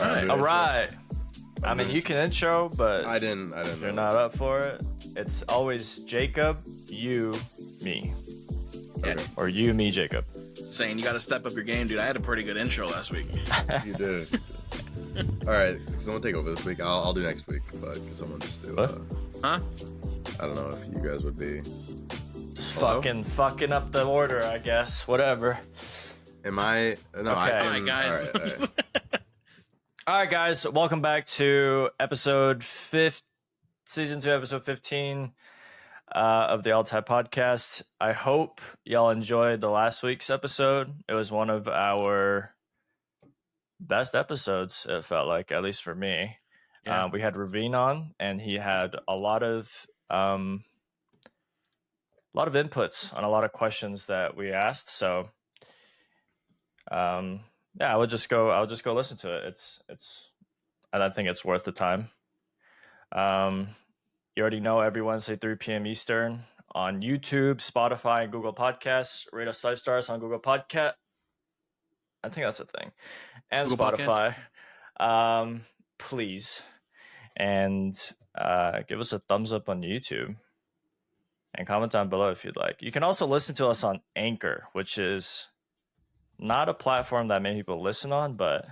All right. I mean, you can intro, but I didn't. If you're not up for it, it's always Jacob, you, me. Okay. Or you, me, Jacob. Saying you got to step up your game, dude. I had a pretty good intro last week. You did. All right, someone take over this week. I'll do next week, but can someone just do? Huh? I don't know if you guys would be. Just fucking up the order, I guess. Whatever. Am I? No. Okay. All right, guys. All right. All right, guys. Welcome back to season 2, episode 15 of the All Type Podcast. I hope y'all enjoyed the last week's episode. It was one of our best episodes, it felt like, at least for me. Yeah. We had Ravine on, and he had a lot of inputs on a lot of questions that we asked. So, yeah, I'll just go listen to it. I think it's worth the time. You already know, every Wednesday, 3 p.m. Eastern on YouTube, Spotify, and Google Podcasts. Rate us 5 stars on Google Podcast. I think that's a thing. And Google Spotify. Please. And give us a thumbs up on YouTube. And comment down below if you'd like. You can also listen to us on Anchor, which is not a platform that many people listen on, but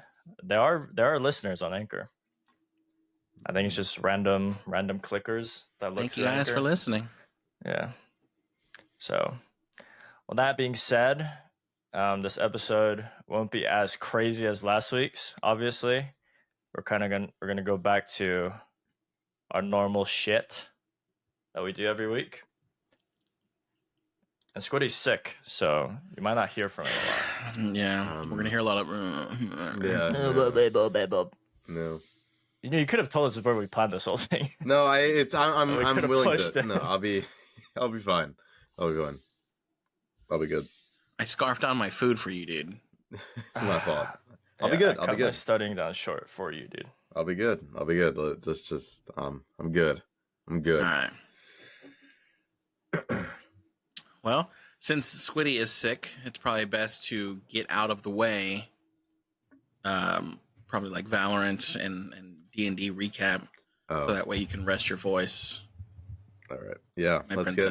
there are listeners on Anchor. I think it's just random clickers that look. Thank you guys for listening. Yeah. So, with that being said, this episode won't be as crazy as last week's. Obviously, we're gonna go back to our normal shit that we do every week. And Squidy's sick, so you might not hear from him a lot. Yeah, we're gonna hear a lot of. Yeah. No. You know, you could have told us before we planned this whole thing. No, I'm willing to. it. No, I'll be fine. I'll be fine. I'll be good. I scarfed down my food for you, dude. My fault. I'll be good. I cut my studying down short for you, dude. I'll be good. Just I'm good. I'm good. All right. Well, since Squiddy is sick, it's probably best to get out of the way. Probably like Valorant and D&D recap, so that way you can rest your voice. All right. Yeah. Let's get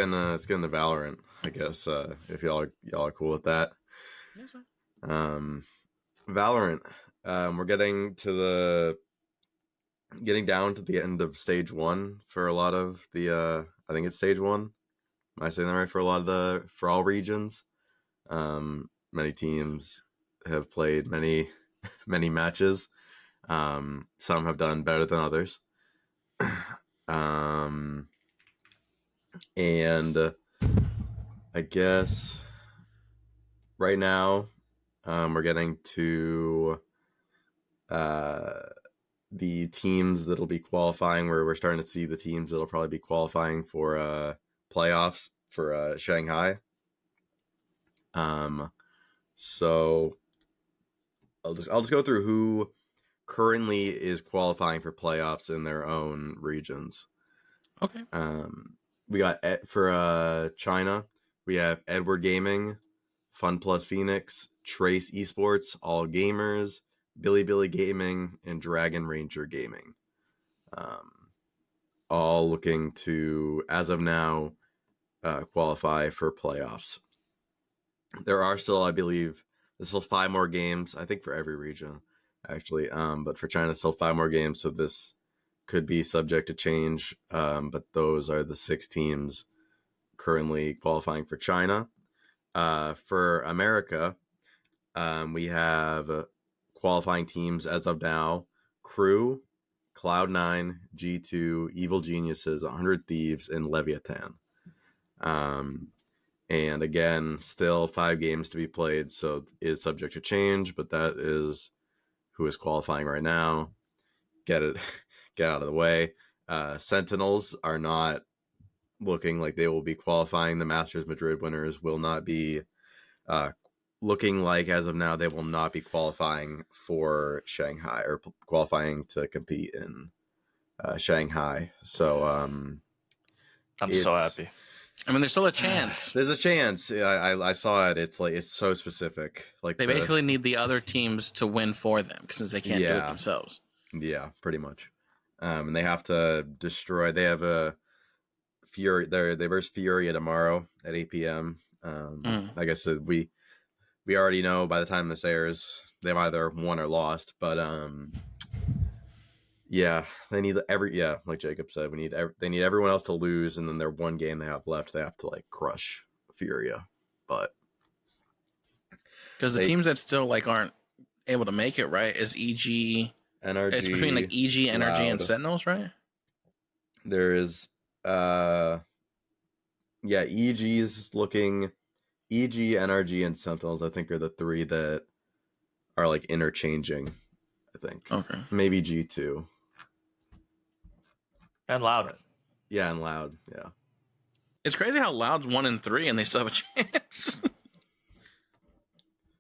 into Valorant, I guess. If y'all are cool with that. Yes, man. Valorant. We're getting down to the end of stage 1 for a lot of the. I think it's stage 1. Am I saying that right? For all regions. Many teams have played many matches. Some have done better than others. And I guess right now we're getting to the teams that'll be qualifying, where we're starting to see the teams that'll probably be qualifying for playoffs for Shanghai. So I'll just go through who currently is qualifying for playoffs in their own regions. Okay. We got for China, we have Edward Gaming, Fun Plus Phoenix, Trace Esports, All Gamers, Billy Gaming, and Dragon Ranger Gaming. All looking to, as of now, qualify for playoffs. There are still, I believe, there's still 5 more games, I think, for every region, actually. But for China, still 5 more games, so this could be subject to change. But those are the 6 teams currently qualifying for China. For America, we have qualifying teams as of now: Crew, Cloud9, G2, Evil Geniuses, 100 Thieves, and Leviathan. And again, still 5 games to be played, so it is subject to change, but that is who is qualifying right now. Get out of the way. Sentinels are not looking like they will be qualifying. The Masters Madrid winners will not be looking like, as of now, they will not be qualifying for Shanghai, or qualifying to compete in Shanghai. So I'm so happy. I mean, there's still a chance. There's a chance. Yeah, I saw it. It's like it's so specific. Like They basically need the other teams to win for them since they can't do it themselves. Yeah, pretty much. And they have to destroy. They have a Fury. They verse Fury tomorrow at 8 p.m. Like I said, we already know by the time this airs, they've either won or lost. But yeah, they need like Jacob said, they need everyone else to lose, and then their one game they have left, they have to like crush Furia. But because the teams that still like aren't able to make it, right, is EG. NRG. It's between like EG, NRG, and Sentinels, right? There is EG is looking. EG, NRG, and Sentinels, I think, are the three that are like interchanging. I think. Okay. Maybe G2. And Loud. Yeah, and Loud. Yeah. It's crazy how Loud's 1 and 3 and they still have a chance.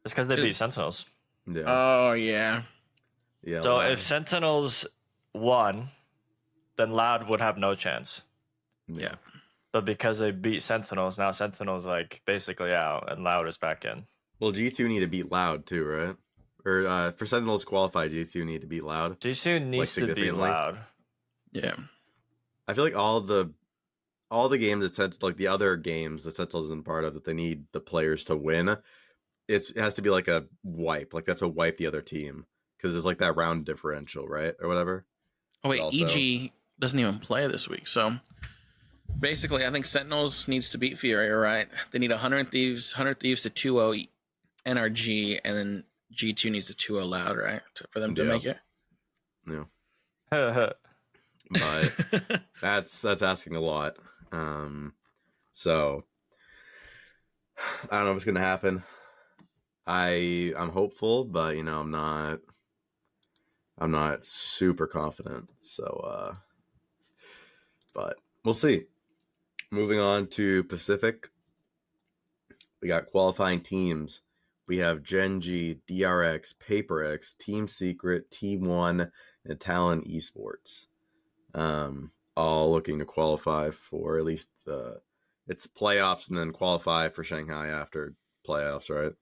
It's because they beat Sentinels. Yeah. Oh yeah. Yeah. So Loud. if Sentinels won, then Loud would have no chance. Yeah. But because they beat Sentinels, now Sentinels like basically out and Loud is back in. Well, G2 need to beat Loud too, right? Or for Sentinels to qualify, G2 need to beat Loud. G2 needs to beat Loud. Yeah. I feel like all the games that said like the other games that Sentinels isn't part of that they need the players to win. It has to be like a wipe. Like they have to wipe the other team because it's like that round differential, right, or whatever. Oh wait, EG doesn't even play this week, so basically, I think Sentinels needs to beat Fury, right? They need 100 Thieves to 2-0 NRG, and then G2 needs to 2-0 Loud, right, for them to make it. Yeah. But that's asking a lot. So I don't know what's gonna happen. I'm hopeful, but I'm not super confident. So but we'll see. Moving on to Pacific. We got qualifying teams. We have Gen G, DRX, PaperX, Team Secret, T1, and Talon Esports. All looking to qualify for at least it's playoffs and then qualify for Shanghai after playoffs, right?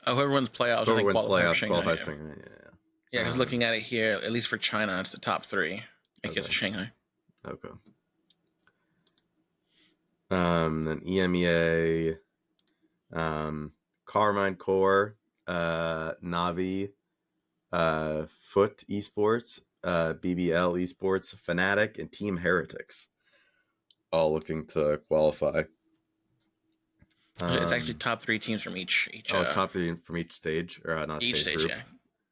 Whoever wins playoffs, I think qualifies for Shanghai. Yeah, because looking at it here, at least for China, it's the top 3 make it to Shanghai. Okay. Then EMEA, Carmine Core, Navi, Foot Esports, BBL Esports, Fnatic, and Team Heretics, all looking to qualify. It's actually top 3 teams from each. It's top 3 from each stage, or not each stage. Group.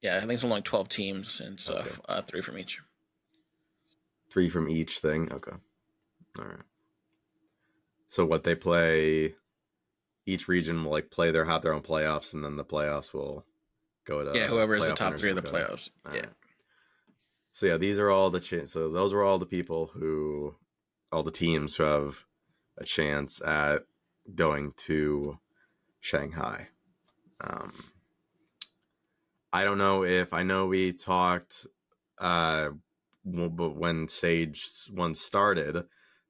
Yeah. I think it's only 12 teams and stuff. 3 from each. 3 from each thing. Okay. All right. So what they play, each region will like have their own playoffs, and then the playoffs will go to whoever is the top 3 of the playoffs. Yeah. Right. So yeah, these are all so those are all the teams who have a chance at going to Shanghai. I don't know I know we talked but when stage 1 started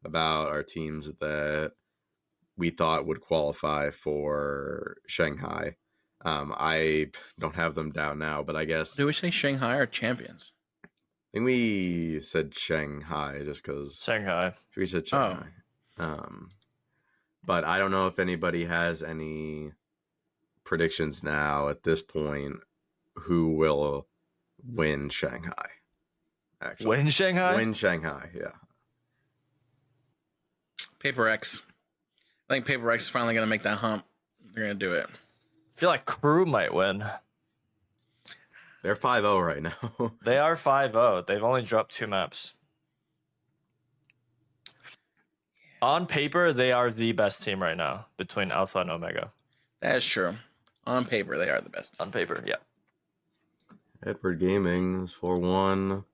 about our teams that we thought would qualify for Shanghai. I don't have them down now, but I guess. Do we say Shanghai or champions? I think we said Shanghai just because. Shanghai. We said Shanghai. But I don't know if anybody has any predictions now at this point who will win Shanghai. Actually. Win Shanghai? Win Shanghai, yeah. PaperX. I think PaperX is finally going to make that hump. They're going to do it. I feel like Crew might win. They're 5-0 right now. They are 5-0. They've only dropped 2 maps. On paper, they are the best team right now between Alpha and Omega. That is true. On paper, they are the best. On paper, yeah. Edward Gaming is 4-1.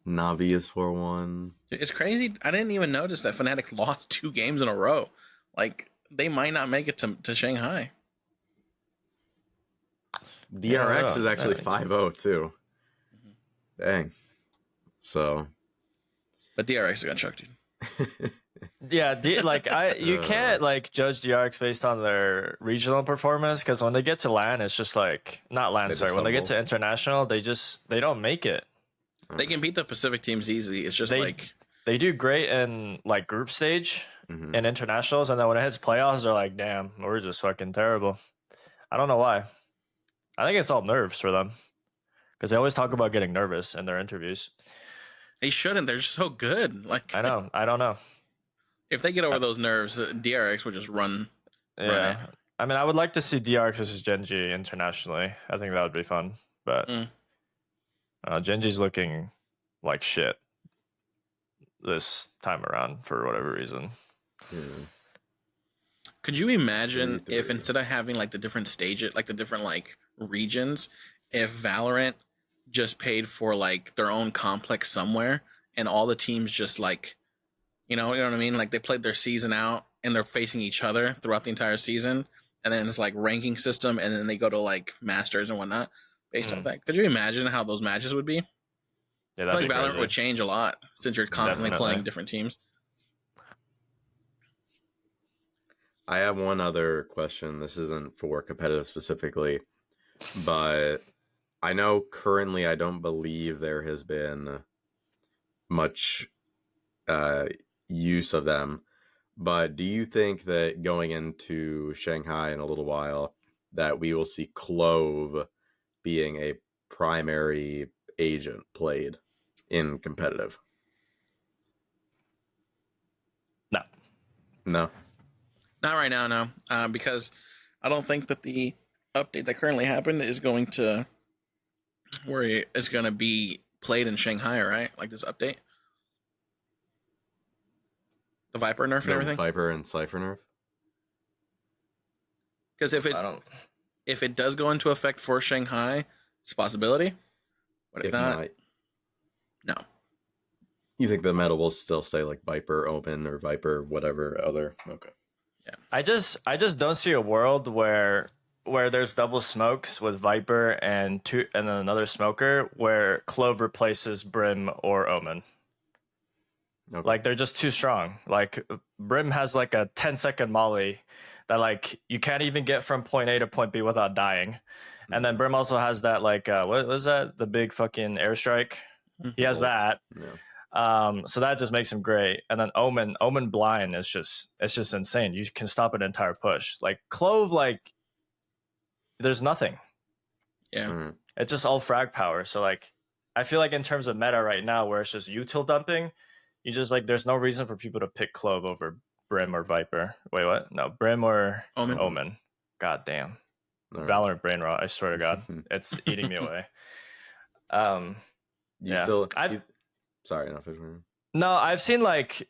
Navi is 4-1. It's crazy. I didn't even notice that Fnatic lost 2 games in a row. Like, they might not make it to Shanghai. DRX is actually 5-0 too. Dang. So But DRX is gonna choke, dude. Yeah, you can't like judge DRX based on their regional performance because when they get to LAN, it's just like not LAN. They Sorry, just when they get fumble. to international, they don't make it. They can beat the Pacific teams easily. It's just They do great in like group stage Mhm. and internationals, and then when it hits playoffs, they're like, damn, we're just fucking terrible. I don't know why. I think it's all nerves for them because they always talk about getting nervous in their interviews. they shouldn't. They're just so good. Like I know. I don't know. if they get over those nerves, DRX will just run. Yeah. it. I mean, I would like to see DRX versus Genji internationally. I think that would be fun. But Genji's looking like shit this time around for whatever reason. Yeah. Could you imagine 33. if instead of having like the different stages, like the different like regions, if Valorant just paid for like their own complex somewhere and all the teams just like, you know what I mean? Like they played their season out and they're facing each other throughout the entire season. And then it's like ranking system and then they go to like masters and whatnot based off that. Could you imagine how those matches would be? Yeah, I feel that'd like be Valorant crazy. would change a lot since you're constantly Definitely. playing different teams. I have one other question. This isn't for competitive specifically, but I know currently I don't believe there has been much use of them. But do you think that going into Shanghai in a little while that we will see Clove being a primary agent played in competitive? No. No. Not right now, no. Because I don't think that the update that currently happened is going to where it's going to be played in Shanghai, right? Like this update, the Viper nerf and No everything. Viper and Cypher nerf? Because if it does go into effect for Shanghai, it's a possibility. But if not, no. You think the meta will still stay like Viper Open or Viper whatever other? Okay. Yeah. I just don't see a world where there's double smokes with Viper and then another smoker where Clove replaces Brim or Omen. Okay. Like they're just too strong. Like Brim has like a 10-second molly that like you can't even get from point A to point B without dying. And then Brim also has that like what was that? The big fucking airstrike. He has that. Yeah. So that just makes him great. And then Omen blind is just insane. You can stop an entire push. Like Clove, like there's nothing. Yeah. Mm-hmm. It's just all frag power. So like I feel like in terms of meta right now where it's just util dumping, you just like there's no reason for people to pick Clove over Brim or Viper. Wait, what? No, Brim or Omen. God damn. Valorant brain rot, I swear to God. It's eating me away. Sorry, not fishing. No, I've seen like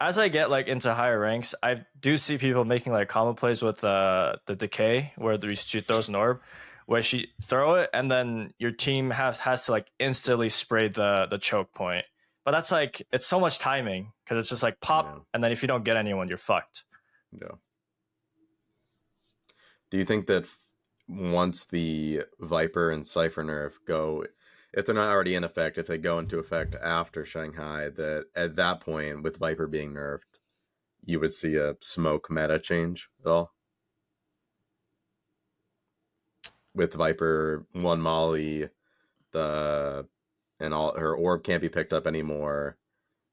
as I get like into higher ranks, I do see people making like combo plays with the decay where she throws an orb, where she throw it and then your team has to like instantly spray the choke point. But that's like it's so much timing because it's just like pop, and then if you don't get anyone, you're fucked. Yeah. Do you think that once the Viper and Cypher nerf go, if they're not already in effect, if they go into effect after Shanghai, that at that point, with Viper being nerfed, you would see a smoke meta change at all? With Viper, one molly, and all her orb can't be picked up anymore,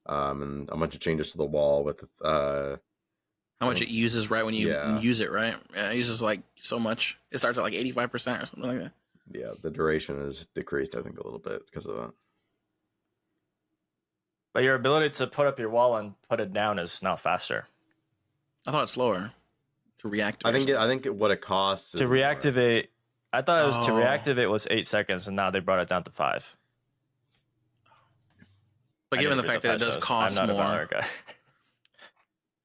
and a bunch of changes to the wall with how much it uses right when you use it, right? Yeah, it uses like so much. It starts at like 85% or something like that. Yeah, the duration is decreased, I think, a little bit because of that. But your ability to put up your wall and put it down is now faster. I thought it's slower to reactivate. I think what it costs to reactivate. I thought it was to reactivate was 8 seconds, and now they brought it down to 5. But given the fact that it does cost more,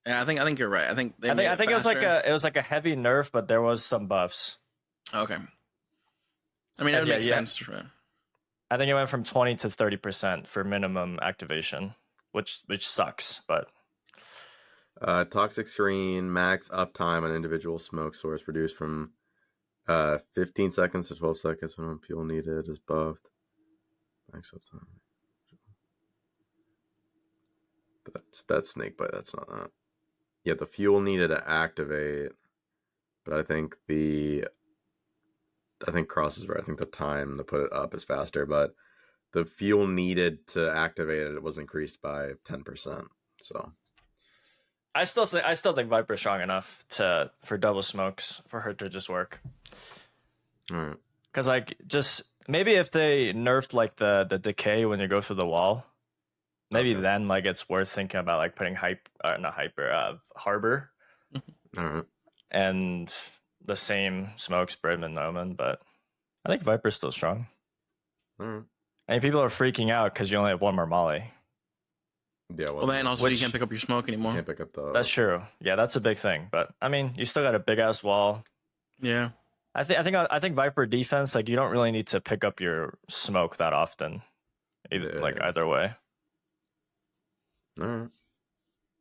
yeah, I think you're right. I think it was like a heavy nerf, but there was some buffs. Okay. I mean, it would make sense. I think it went from 20 to 30% for minimum activation, which sucks. But toxic screen max uptime on individual smoke source reduced from 15 seconds to 12 seconds when fuel needed is buffed. Max uptime. That's Snakebite. That's not that. Yeah, the fuel needed to activate, but I think Cross is right. I think the time to put it up is faster, but the fuel needed to activate it was increased by 10%. So I still think Viper's strong enough for double smokes for her to just work. all right. Because like just maybe if they nerfed like the decay when you go through the wall, maybe Okay. then like it's worth thinking about like putting harbor All right. and the same smokes Brim and Omen, but I think Viper's still strong. All right. And people are freaking out because you only have one more molly. Yeah. Well, man, also you can't pick up your smoke anymore. Can't pick up the. That's true. Yeah, that's a big thing. But I mean, you still got a big ass wall. Yeah. I think Viper defense, like you don't really need to pick up your smoke that often. Either way. All right.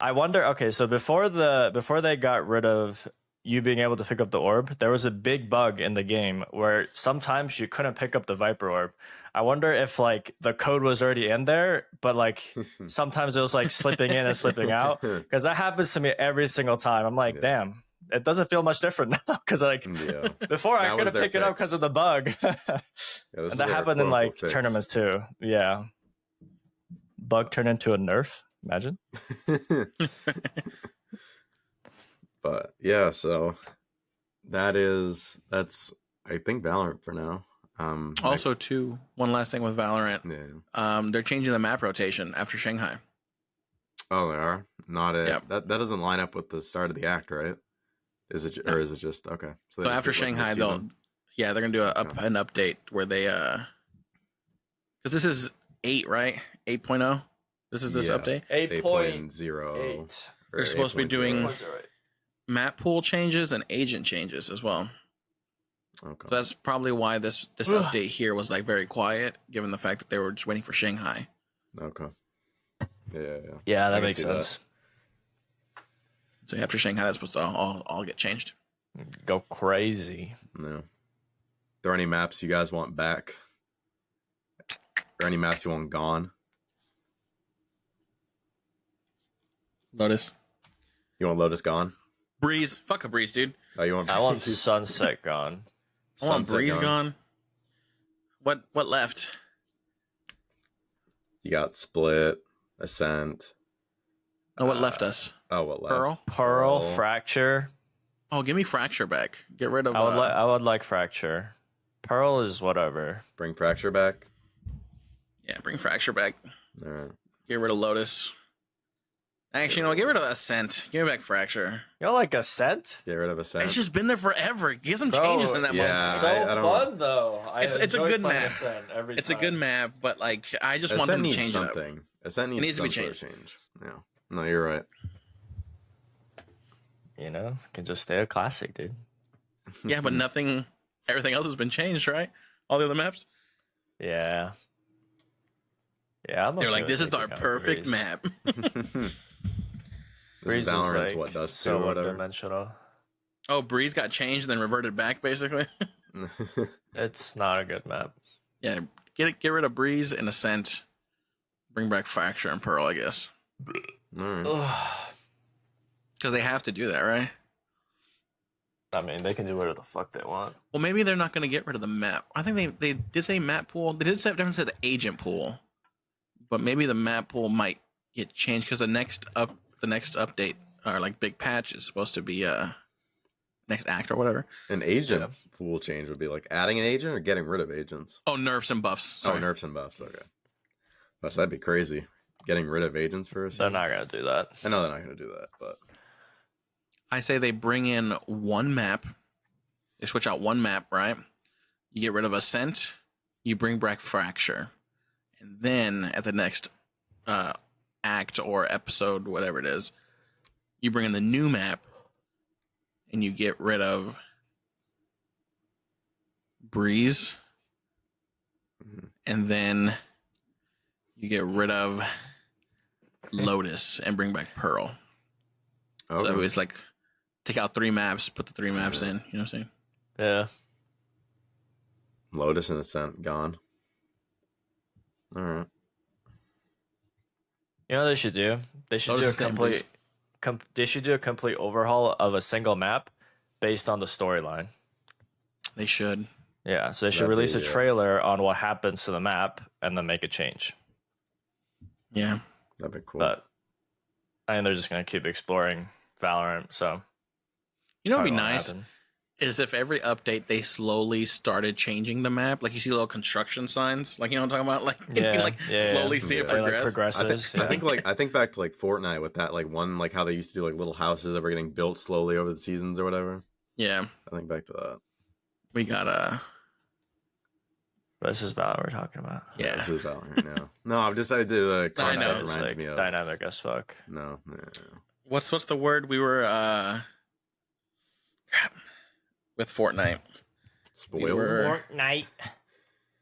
I wonder. Okay, so before they got rid of you being able to pick up the orb, there was a big bug in the game where sometimes you couldn't pick up the Viper orb. I wonder if like the code was already in there, but like sometimes it was like slipping in and slipping out, because that happens to me every single time. I'm like, damn, it doesn't feel much different now because like before I couldn't pick it up because of the bug. And that happened in like tournaments too. Yeah, bug turned into a nerf. Imagine. But yeah, so that's I think Valorant for now. Also, one last thing with Valorant. Yeah. They're changing the map rotation after Shanghai. Oh, they are? Not it. Yep. That doesn't line up with the start of the act, right? Is it or is it just okay? So after Shanghai, they're gonna do an update where they because this is 8, right? 8.0. This is this update. 8.0. They're supposed to be doing map pool changes and agent changes as well. Okay. So that's probably why this update here was like very quiet, given the fact that they were just waiting for Shanghai. Okay. Yeah. Yeah, that makes sense. So after Shanghai, that's supposed to all get changed. Go crazy. No. Are there any maps you guys want back? Or any maps you want gone? Lotus. You want Lotus gone? Breeze. Fuck a Breeze, dude. Oh, you want? I want Sunset gone. I want Breeze gone. What left? You got Split, Ascent. Oh, what left us? Oh, what left? Pearl, Fracture. Oh, give me Fracture back. Get rid of. I would like Fracture. Pearl is whatever. Bring Fracture back. Yeah, bring Fracture back. All right. Get rid of Lotus. Actually, get rid of Ascent. Give me back Fracture. You don't like Ascent? Get rid of Ascent. It's just been there forever. Get some changes in that yeah, month. So fun though. It's a good map. It's a good map, but like I just want them to change something. Ascent needs to be changed. Yeah. No, you're right. You know, can just stay a classic, dude. Yeah, but nothing. Everything else has been changed, right? All the other maps. Yeah. Yeah, they're like, this is our perfect map. Breeze Valorant's like what does so one-dimensional. Oh, Breeze got changed and then reverted back, basically. It's not a good map. Yeah, get rid of Breeze and Ascent. Bring back Fracture and Pearl, I guess. Because they have to do that, right? I mean, they can do whatever the fuck they want. Well, maybe they're not going to get rid of the map. I think they did say map pool. They did say different said agent pool, but maybe the map pool might get changed because the next update or like big patch is supposed to be next act or whatever. An agent pool change would be like adding an agent or getting rid of agents. Oh, nerfs and buffs. Sorry. Oh, nerfs and buffs. Okay, gosh, that'd be crazy. Getting rid of agents for a second. They're not gonna do that. I know they're not gonna do that, but I say they bring in one map. They switch out one map, right? You get rid of Ascent. You bring back Fracture, and then at the next act or episode, whatever it is, you bring in the new map, and you get rid of Breeze, and then you get rid of Lotus and bring back Pearl. Okay. So it's like take out 3 maps, put the 3 maps in. You know what I'm saying? Yeah. Lotus and Ascent gone. All right. You know what they should do? They should Load do a system, complete. They should do a complete overhaul of a single map based on the storyline. They should. Yeah, so they should That'd release be, a trailer on what happens to the map and then make a change. Yeah. That'd be cool. But I think they're just gonna keep exploring Valorant. So You know what'd be probably won't nice happen. is if every update they slowly started changing the map. Like you see little construction signs, like you know what I'm talking about? Like you Yeah, can like yeah, slowly yeah. see it Yeah. Like progress. progresses. I think back to like Fortnite with that like one like how they used to do like little houses that were getting built slowly over the seasons or whatever. Yeah. I think back to that. We got This is Valorant we're talking about. yeah. This is Valorant now. No, I'm just I did the I know. concept It's reminds like me of dynamic as fuck. no. What's the word we were crap. With Fortnite? Spoiled. We were- Fortnite.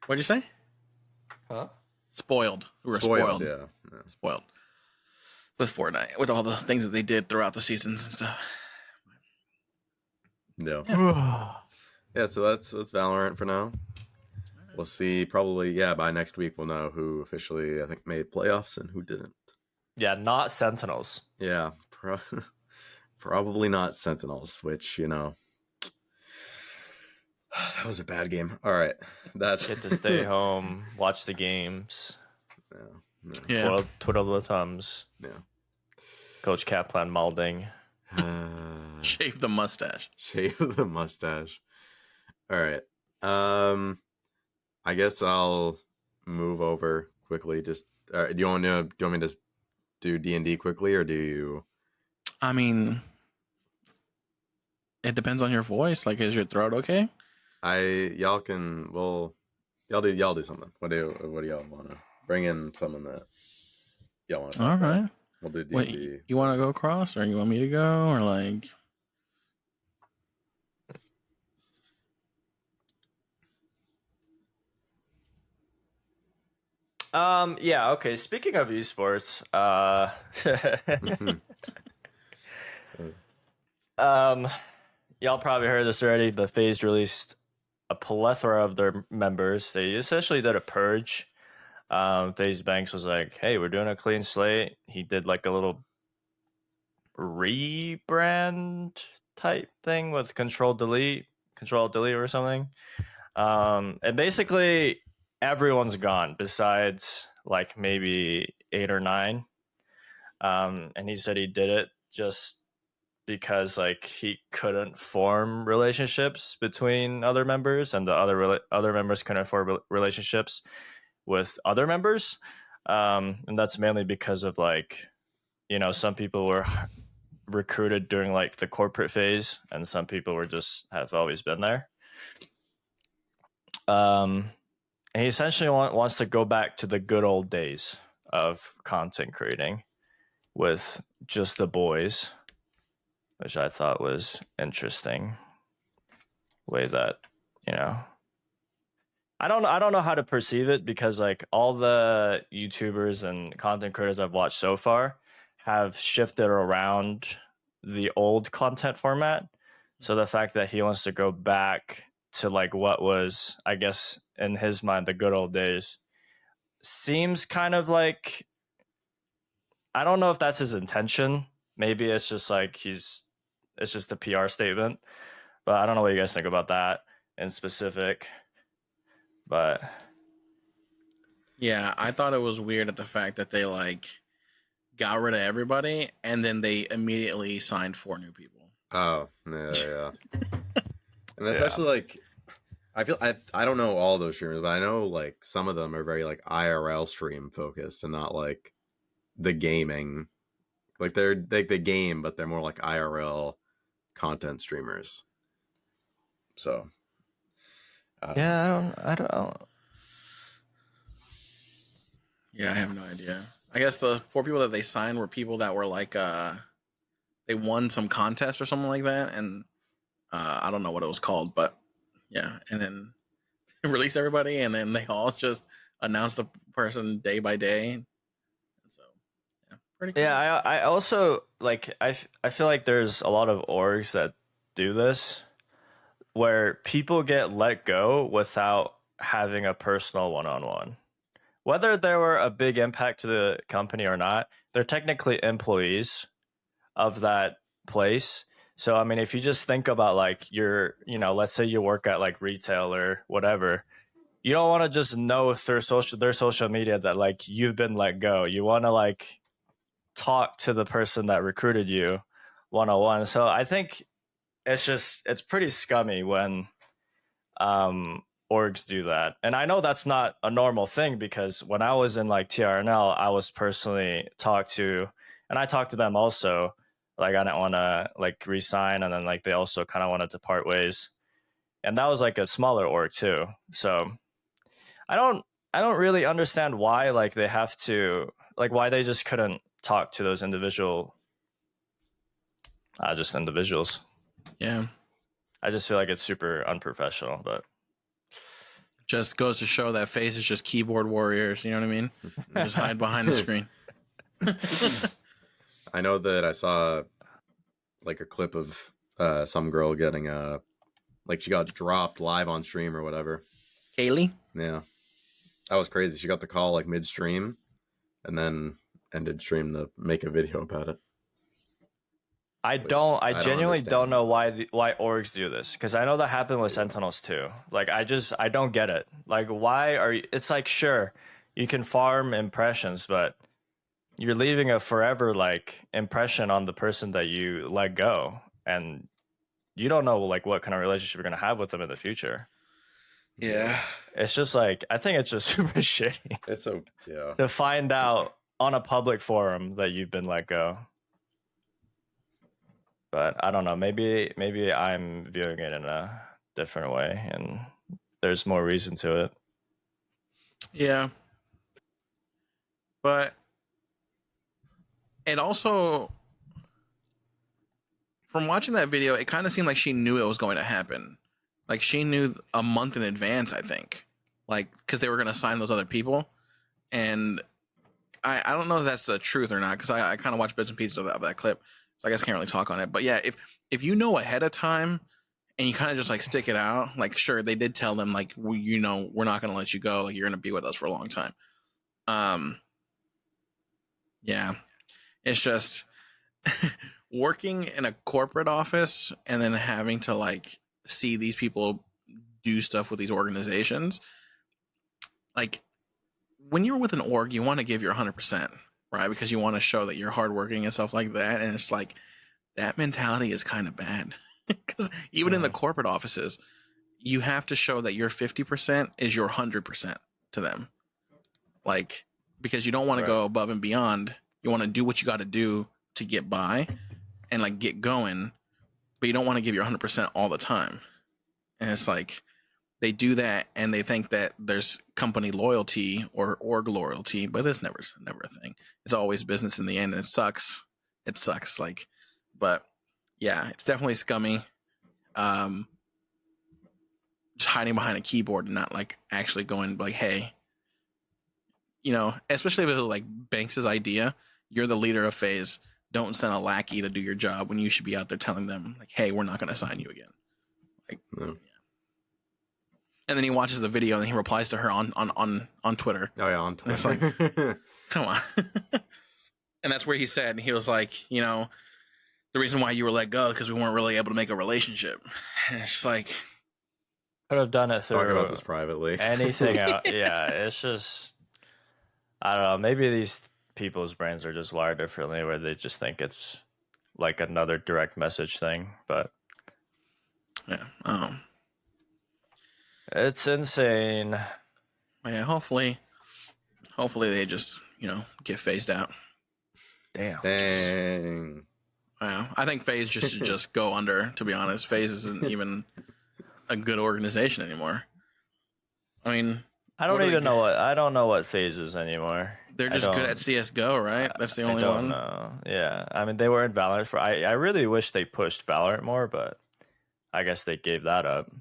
What'd you say? Huh? Spoiled. We were spoiled. Yeah. Spoiled. With Fortnite, with all the things that they did throughout the seasons and stuff. No. Yeah. Yeah, so that's Valorant for now. We'll see. Probably, by next week we'll know who officially I think made playoffs and who didn't. Yeah, not Sentinels. Yeah, probably not Sentinels. Which that was a bad game. All right, that's Get to stay home, watch the games, Yeah. twiddle the thumbs. Yeah. Coach Kaplan Malding. Shave the mustache. Shave the mustache. All right. I guess I'll move over quickly. Just do you want me to just do D&D quickly, or do you? I mean, it depends on your voice. Like, is your throat okay? Y'all do something. What do y'all want to bring in? Something that y'all want to. All right. We'll do D&D. Wait, you want to go across, or you want me to go, or like? Yeah, okay. Speaking of esports, y'all probably heard this already, but FaZe released a plethora of their members. They essentially did a purge. FaZe Banks was like, "Hey, we're doing a clean slate." He did like a little rebrand type thing with Control Delete or something. And basically everyone's gone besides like maybe 8 or 9. And he said he did it just because like he couldn't form relationships between other members, and the other members couldn't form relationships with other members. And that's mainly because of like, some people were recruited during like the corporate phase, and some people have always been there. And he essentially wants to go back to the good old days of content creating with just the boys, which I thought was interesting. Way that, I don't know how to perceive it, because like all the YouTubers and content creators I've watched so far have shifted around the old content format. So the fact that he wants to go back to like what was, I guess, in his mind, the good old days, seems kind of like, I don't know if that's his intention. Maybe it's just like it's just a PR statement, but I don't know what you guys think about that in specific. But Yeah, I thought it was weird at the fact that they like got rid of everybody and then they immediately signed 4 new people. Oh, yeah. And especially like I feel I don't know all those streamers, but I know like some of them are very like IRL stream focused and not like the gaming. Like they're like the game, but they're more like IRL content streamers. So I don't. Yeah, I have no idea. I guess the 4 people that they signed were people that were like they won some contest or something like that, and I don't know what it was called, but yeah, and then release everybody, and then they all just announce the person day by day. So yeah, pretty cool. Yeah, I also like I feel like there's a lot of orgs that do this, where people get let go without having a personal one-on-one, whether they were a big impact to the company or not, they're technically employees of that place. So I mean, if you just think about like let's say you work at like retail or whatever, you don't want to just know through their social media that like you've been let go. You want to like talk to the person that recruited you one-on-one. So I think it's pretty scummy when orgs do that. And I know that's not a normal thing, because when I was in like TRNL, I was personally talked to, and I talked to them also. Like I didn't want to like resign, and then like they also kind of wanted to part ways, and that was like a smaller org too. So I don't really understand why like they have to, like why they just couldn't talk to those individuals. Yeah. I just feel like it's super unprofessional, but Just goes to show that FaZe is just keyboard warriors. You know what I mean? They just hide behind the screen. I know that I saw like a clip of some girl getting like she got dropped live on stream or whatever. Kaylee? Yeah, that was crazy. She got the call like midstream, and then ended stream to make a video about it. I genuinely don't know why orgs do this, because I know that happened with Sentinels too. Like I don't get it. Like why are you? It's like, sure, you can farm impressions, but you're leaving a forever like impression on the person that you let go, and you don't know like what kind of relationship you're gonna have with them in the future. Yeah. It's just like, I think it's just super shitty. It's to find out on a public forum that you've been let go. But I don't know. Maybe I'm viewing it in a different way, and there's more reason to it. Yeah. But it also, from watching that video, it kind of seemed like she knew it was going to happen. Like she knew a month in advance, I think. Like, because they were going to sign those other people. And I don't know if that's the truth or not, because I kind of watched bits and pieces of that clip. So I guess I can't really talk on it. But yeah, if you know ahead of time and you kind of just like stick it out, like sure, they did tell them like, we're not going to let you go. Like you're going to be with us for a long time. Yeah, it's just working in a corporate office and then having to like see these people do stuff with these organizations. Like when you're with an org, you want to give your 100%. Right, because you want to show that you're hardworking and stuff like that, and it's like that mentality is kind of bad. Because even in the corporate offices, you have to show that your 50% is your 100% to them. Like, because you don't want to go above and beyond. You want to do what you got to do to get by and like get going, but you don't want to give your 100% all the time. And it's like they do that and they think that there's company loyalty or org loyalty, but it's never a thing. It's always business in the end, and it sucks. It sucks. Like, but yeah, it's definitely scummy. Just hiding behind a keyboard and not like actually going like, hey, especially if it was like Banks's idea, you're the leader of FaZe. Don't send a lackey to do your job when you should be out there telling them like, hey, we're not going to sign you again. Like, yeah. And then he watches the video and he replies to her on Twitter. Oh yeah, on Twitter. It's like, come on. And that's where he said, he was like, the reason why you were let go is because we weren't really able to make a relationship. And it's just like, could have done it through talk about this privately. Anything else. Yeah, it's just, I don't know. Maybe these people's brains are just wired differently, where they just think it's like another direct message thing. But yeah, it's insane. Yeah, hopefully they just get phased out. Dang. I think FaZe should just go under. To be honest, FaZe isn't even a good organization anymore. I mean, I don't know what FaZe is anymore. They're just good at CS:GO, right? That's the only one. Know. Yeah, I mean, they were in Valorant for. I really wish they pushed Valorant more, but I guess they gave that up.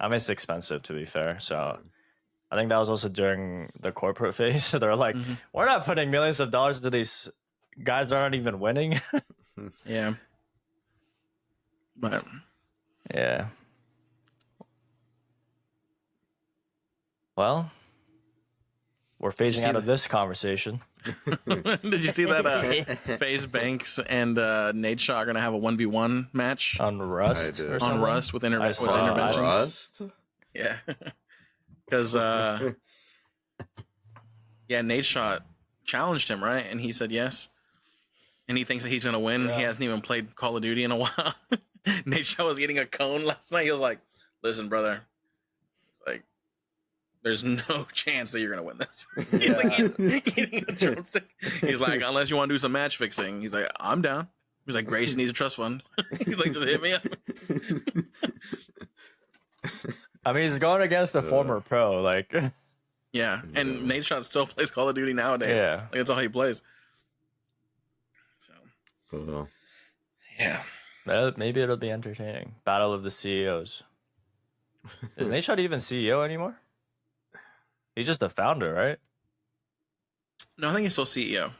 I mean, it's expensive, to be fair. So I think that was also during the corporate phase. So they're like, we're not putting millions of dollars into these guys that aren't even winning. Yeah. But yeah. Well, We're phasing see out the- of this conversation. Did you see that FaZe Banks and Nate Shaw are gonna have a 1v1 match On Rust I did. or On something? on Rust with, I with saw interventions? Rust? Yeah, because yeah, Nate Shaw challenged him, right, and he said yes, and he thinks that he's gonna win. Yeah. He hasn't even played Call of Duty in a while. Nate Shaw was eating a cone last night. He was like, "Listen, brother, it's like there's no chance that you're gonna win this." He's like eating a drumstick. He's like, "Unless you want to do some match fixing." He's like, "I'm down." He's like, "Gracie needs a trust fund." He's like, "Just hit me up." I mean, he's going against a former pro. Like, Yeah, and Nate Shaw still plays Call of Duty nowadays. yeah. Like that's all he plays. So Oh. yeah. Maybe it'll be entertaining. Battle of the CEOs. Is Nate Shot even CEO anymore? He's just the founder, right? No, I think he's still CEO.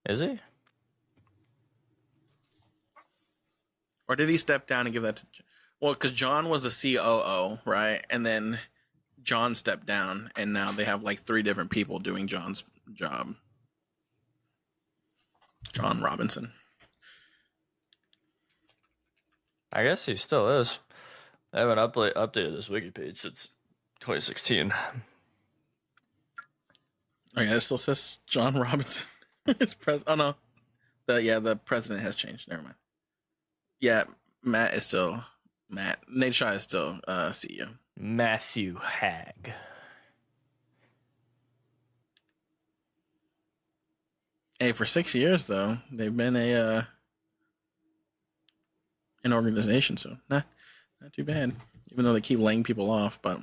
Is he? Or did he step down and give that to... Well, because John was the COO, right? And then John stepped down, and now they have like 3 different people doing John's job. John Robinson. I guess he still is. I haven't updated this wiki page since 2016. Oh yeah, it still says John Robinson. It's oh no, the president has changed. Never mind. Yeah, Matt is still Matt. Nate Shaw is still CEO. Matthew Hag. Hey, for 6 years though, they've been an organization, so not too bad. Even though they keep laying people off, but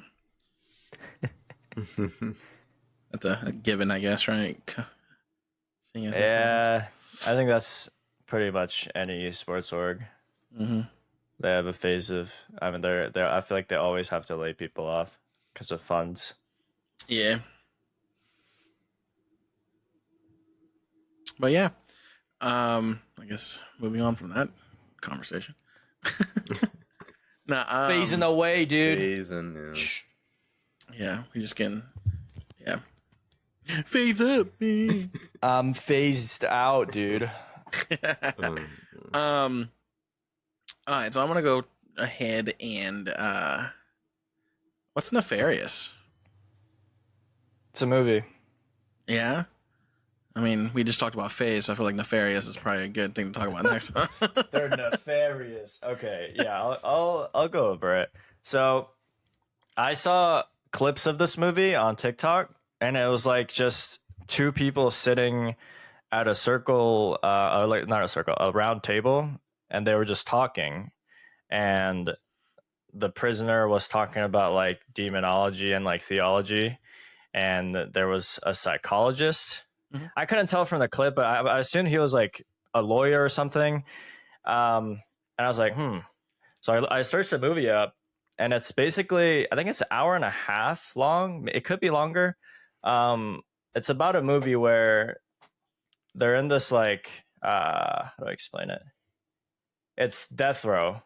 that's a given, I guess, right? Seeing as this Yeah, I think that's pretty much any esports org. happens. They have a phase of. I mean, they're. I feel like they always have to lay people off because of funds. Yeah. But yeah, I guess moving on from that conversation. Nah, Phasing away, dude. Phasing, yeah, we just getting, yeah. Phase up, man. I'm phased out, dude. All right, so I'm gonna go ahead and what's Nefarious? It's a movie. Yeah, I mean, we just talked about FaZe, so I feel like Nefarious is probably a good thing to talk about next. They're nefarious. Okay, yeah, I'll go over it. So, I saw clips of this movie on TikTok, and it was like just 2 people sitting at a circle, like not a circle, a round table, and they were just talking, and the prisoner was talking about like demonology and like theology, and there was a psychologist. Mhm. I couldn't tell from the clip, but I assumed he was like a lawyer or something. And I was like, So I searched the movie up, and it's basically, I think it's an hour and a half long. It could be longer. It's about a movie where they're in this like, how do I explain it? It's death row.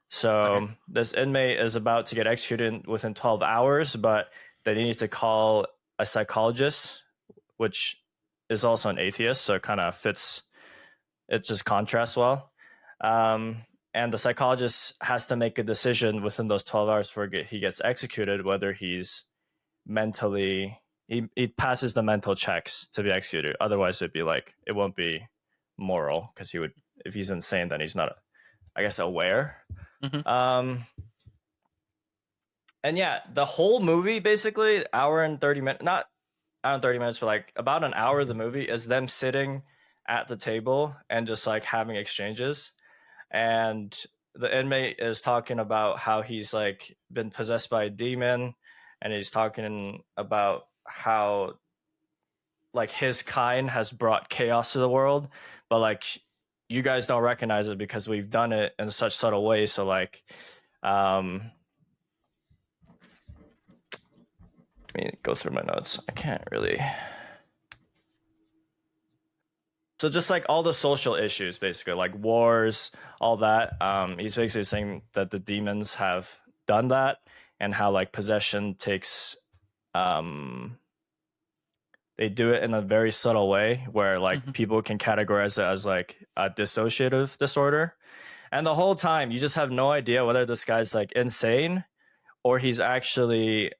So this inmate is about to get executed within 12 hours, but they need to call a psychologist, which is also an atheist, so it kind of fits. It just contrasts well. And the psychologist has to make a decision within those 12 hours before he gets executed, whether he's mentally, he passes the mental checks to be executed. Otherwise, it'd be like, it won't be moral, because he would, if he's insane, then he's not, I guess, aware. Mhm. And yeah, the whole movie, basically, hour and 30 minutes, not hour and 30 minutes, but like about an hour of the movie is them sitting at the table and just like having exchanges. And the inmate is talking about how he's like been possessed by a demon, and he's talking about how like his kind has brought chaos to the world, but like you guys don't recognize it because we've done it in such subtle ways. So like let me go through my notes. I can't really. So just like all the social issues, basically, like wars, all that. He's basically saying that the demons have done that, and how like possession takes they do it in a very subtle way where like people can categorize it as like a dissociative disorder. And the whole time you just have no idea whether this guy's like insane or he's actually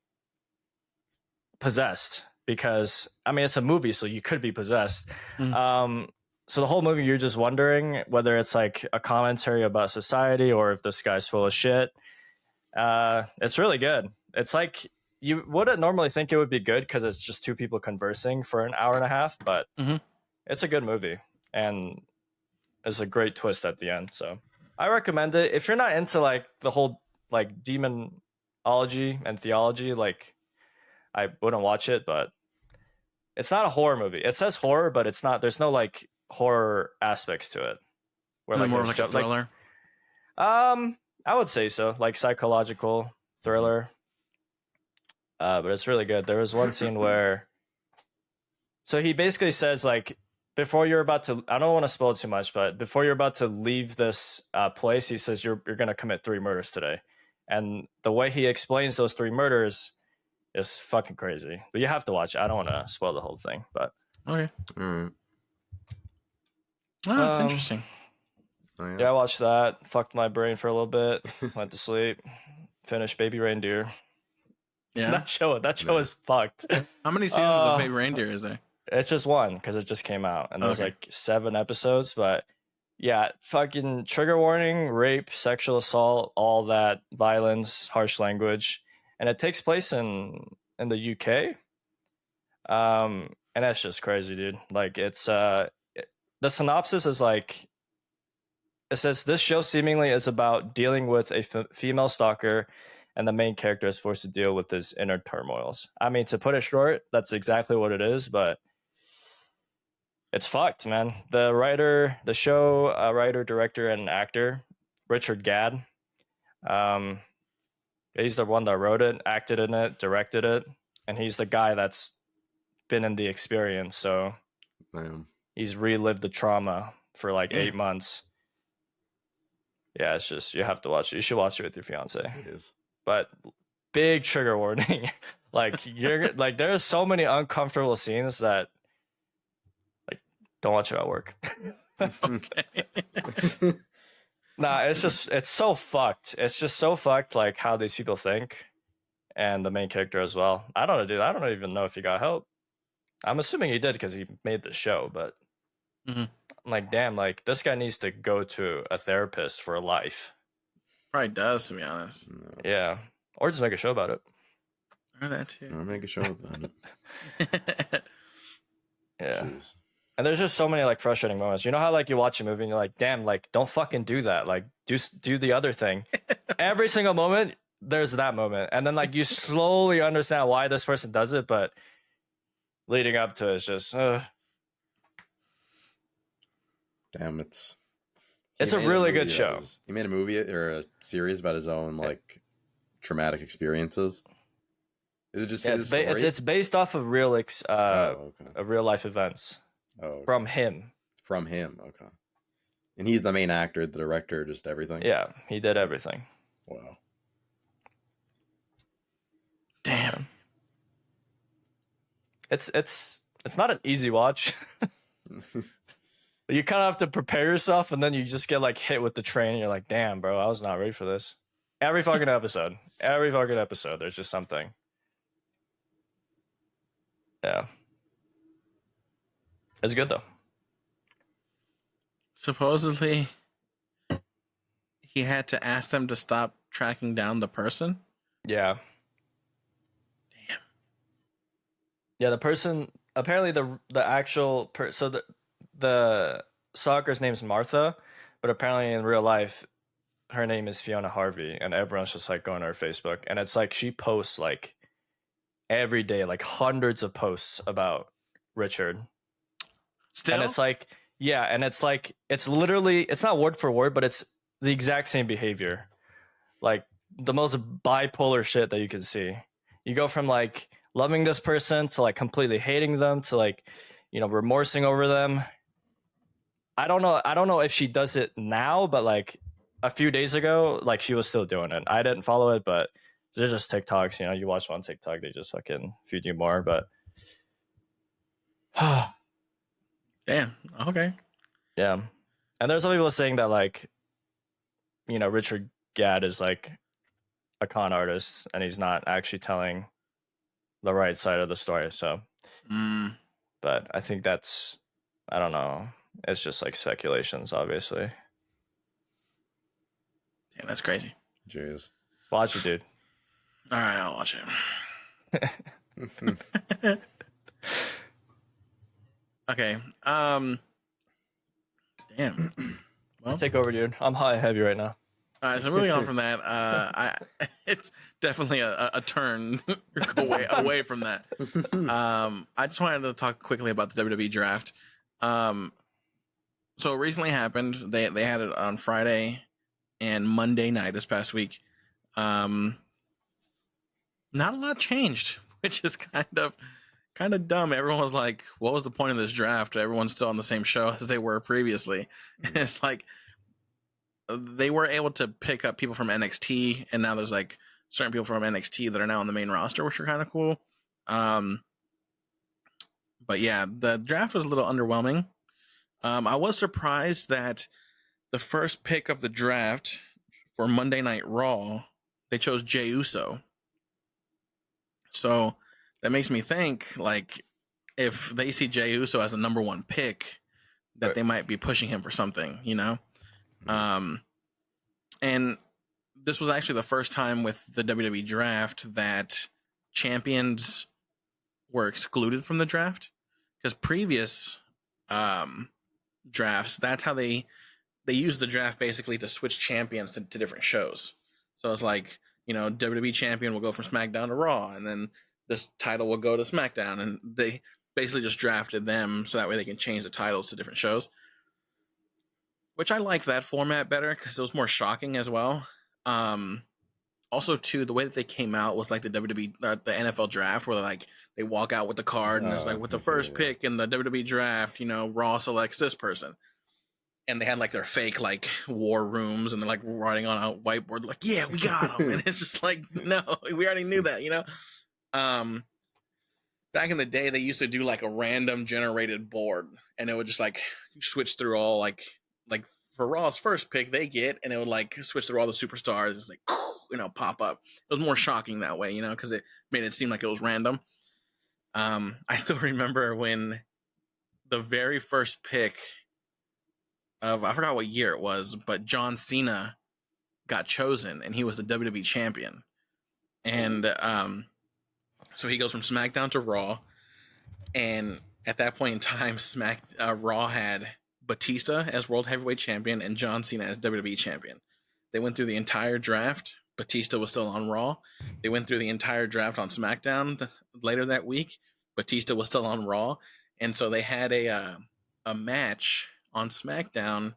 possessed, because I mean it's a movie, so you could be possessed. So the whole movie you're just wondering whether it's like a commentary about society or if this guy's full of shit. It's really good. It's like you wouldn't normally think it would be good because it's just two people conversing for an hour and a half, but it's a good movie and it's a great twist at the end. So I recommend it. If you're not into like the whole like demonology and theology, like I wouldn't watch it, but it's not a horror movie. It says horror, but it's not. There's no like horror aspects to it. Where like more like a thriller. I would say so, like psychological thriller. But it's really good. There was one scene where, so he basically says like, before you're about to, I don't want to spoil too much, but before you're about to leave this place, he says you're gonna commit 3 murders today, and the way he explains those 3 murders is fucking crazy. But you have to watch it. I don't want to spoil the whole thing, but okay. Oh, that's interesting. Oh, yeah, I watched that. Fucked my brain for a little bit. Went to sleep. Finished Baby Reindeer. Yeah, that show is fucked. How many seasons of Baby Reindeer is there? It's just one because it just came out, and there's like 7 episodes. But yeah, fucking trigger warning, rape, sexual assault, all that, violence, harsh language, and it takes place in the UK. And that's just crazy, dude. Like it's the synopsis is like, it says this show seemingly is about dealing with a female stalker, and the main character is forced to deal with his inner turmoils. I mean, to put it short, that's exactly what it is, but it's fucked, man. The writer, director, and actor, Richard Gadd, he's the one that wrote it, acted in it, directed it, and he's the guy that's been in the experience, so he's relived the trauma for like 8 months. Yeah, it's just, you have to watch it. You should watch it with your fiance. It is. But big trigger warning. Like you're like, there's so many uncomfortable scenes that like don't watch it at work. Nah, it's so fucked. It's just so fucked, like how these people think, and the main character as well. I don't know, dude. I don't even know if he got help. I'm assuming he did because he made the show, but I'm like, damn, like this guy needs to go to a therapist for life. Probably does, to be honest. Yeah, or just make a show about it. Or that too. Or make a show about it. Yeah. Jeez. And there's just so many like frustrating moments. You know how like you watch a movie and you're like, damn, like don't fucking do that. Like do the other thing. Every single moment, there's that moment. And then like you slowly understand why this person does it, but leading up to it is just Damn, it's a really good show. He made a movie or a series about his own like traumatic experiences. Is it just it's based off of real real life events. Oh, okay. From him. From him, okay. And he's the main actor, the director, just everything. Yeah, he did everything. Wow. Damn. It's not an easy watch. You kind of have to prepare yourself, and then you just get like hit with the train, and you're like, damn, bro, I was not ready for this. Every fucking episode, there's just something. Yeah. It's good though. Supposedly, he had to ask them to stop tracking down the person. Yeah. Damn. Yeah, the person, apparently the actual so the stalker's name's Martha, but apparently in real life her name is Fiona Harvey, and everyone's just like going to her Facebook, and it's like she posts like every day, like hundreds of posts about Richard. Still? And it's like, yeah, and it's like, it's literally, it's not word for word, but it's the exact same behavior. Like the most bipolar shit that you can see. You go from like loving this person to like completely hating them to like, you know, remorsing over them. I don't know if she does it now, but like a few days ago, like she was still doing it. I didn't follow it, but there's just TikToks, you know, you watch one TikTok, they just fucking feed you more. But Damn. Okay. Yeah. And there's some people saying that, like, you know, Richard Gadd is like a con artist and he's not actually telling the right side of the story. So, but I think that's, I don't know. It's just like speculations, obviously. Damn, that's crazy. Jeez. Watch it, dude. All right, I'll watch it. Okay. Damn. Well, Take over, dude. I'm high and heavy right now. all right. So moving on from that, it's definitely a turn away from that. I just wanted to talk quickly about the WWE draft. So it recently happened. They had it on Friday and Monday night this past week. Not a lot changed, which is kind of dumb. Everyone was like, what was the point of this draft? Everyone's still on the same show as they were previously. It's like they were able to pick up people from NXT, and now there's like certain people from NXT that are now on the main roster, which are kind of cool. But yeah, the draft was a little underwhelming. I was surprised that the first pick of the draft for Monday Night Raw, they chose Jey Uso. So that makes me think, like, if they see Jey Uso as a number one pick, that they might be pushing him for something, you know? And this was actually the first time with the WWE draft that champions were excluded from the draft. Because previous drafts, that's how they used the draft basically to switch champions to different shows. So it's like, you know, WWE champion will go from SmackDown to Raw, and then this title will go to SmackDown, and they basically just drafted them so that way they can change the titles to different shows. Which I like that format better because it was more shocking as well. Also, too, the way that they came out was like the WWE, the NFL draft, where they walk out with the card and it's like, with the first pick in the WWE draft, you know, Raw selects this person. And they had like their fake like war rooms, and they're like writing on a whiteboard like, yeah, we got them. And it's just like, no, we already knew that, you know. Back in the day, they used to do like a random generated board, and it would just like switch through all like for Raw's first pick they get, and it would like switch through all the superstars. It's like, you know, pop up. It was more shocking that way, you know, because it made it seem like it was random. I still remember when the very first pick of, I forgot what year it was, but John Cena got chosen, and he was the WWE champion. And so he goes from SmackDown to Raw, and at that point in time, Raw had Batista as World Heavyweight Champion and John Cena as WWE Champion. They went through the entire draft. Batista was still on Raw. They went through the entire draft on SmackDown later that week. Batista was still on Raw. And so they had a match on SmackDown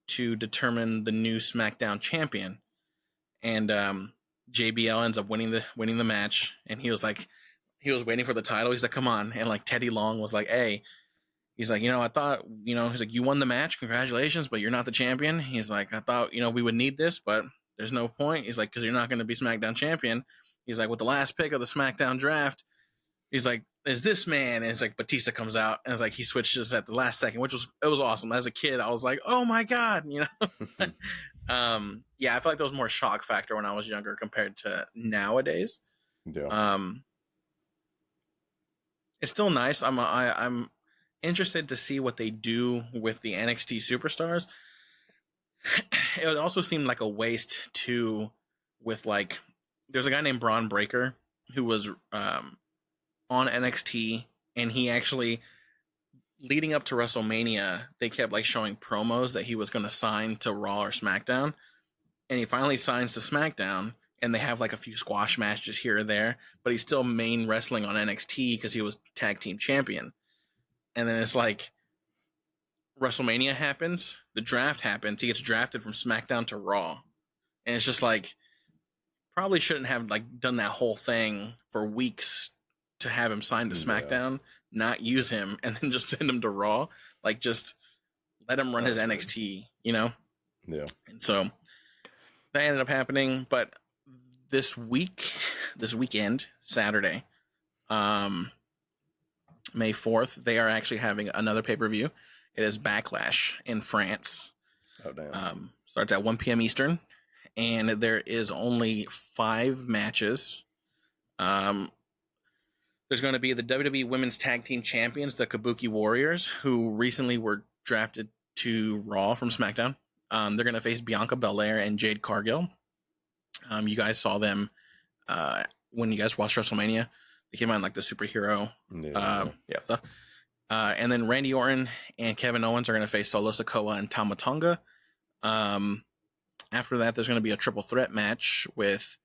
to determine the new SmackDown champion. And JBL ends up winning the match. And he was waiting for the title. He's like, come on. And like Teddy Long was like, hey, he's like, you know, I thought, you know, he's like, you won the match. Congratulations, but you're not the champion. He's like, I thought, you know, we would need this, but there's no point. He's like, because you're not going to be SmackDown champion. He's like, with the last pick of the SmackDown draft, he's like, is this man? And it's like Batista comes out, and it's like he switches at the last second, it was awesome. As a kid, I was like, oh my God, you know? Yeah, I feel like there was more shock factor when I was younger compared to nowadays. Yeah. It's still nice. I'm interested to see what they do with the NXT superstars. It would also seem like a waste too, with like, there's a guy named Braun Breaker who was on NXT, and he actually, leading up to WrestleMania, they kept like showing promos that he was going to sign to Raw or SmackDown, and he finally signs to SmackDown, and they have like a few squash matches here or there, but he's still main wrestling on NXT because he was tag team champion. And then it's like, WrestleMania happens, the draft happens, he gets drafted from SmackDown to Raw, and it's just like, probably shouldn't have like done that whole thing for weeks to have him signed to SmackDown, not use him, and then just send him to Raw. Like, just let him run his NXT, you know? Yeah. And so that ended up happening. But this weekend, Saturday, May 4th, they are actually having another pay-per-view. It is Backlash in France. Oh damn. Starts at 1 p.m. Eastern, and there is only 5 matches. There's going to be the WWE Women's Tag Team Champions, the Kabuki Warriors, who recently were drafted to Raw from SmackDown. They're going to face Bianca Belair and Jade Cargill. You guys saw them when you guys watched WrestleMania. They came out in like the superhero stuff. And then Randy Orton and Kevin Owens are going to face Solo Sikoa and Tama Tonga. After that, there's going to be a triple threat match with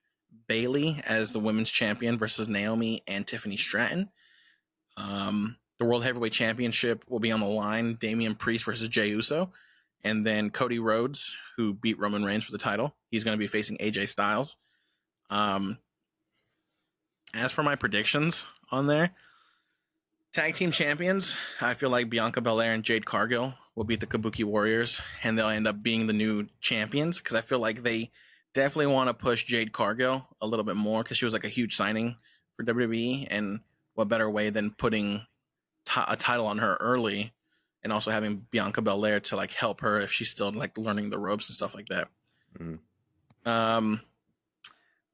Bayley as the women's champion versus Naomi and Tiffany Stratton. The World Heavyweight Championship will be on the line. Damian Priest versus Jey Uso. And then Cody Rhodes, who beat Roman Reigns for the title. He's going to be facing AJ Styles. As for my predictions on there, tag team champions, I feel like Bianca Belair and Jade Cargill will beat the Kabuki Warriors, and they'll end up being the new champions, because I feel like they definitely want to push Jade Cargill a little bit more, because she was like a huge signing for WWE, and what better way than putting a title on her early, and also having Bianca Belair to like help her if she's still like learning the ropes and stuff like that. The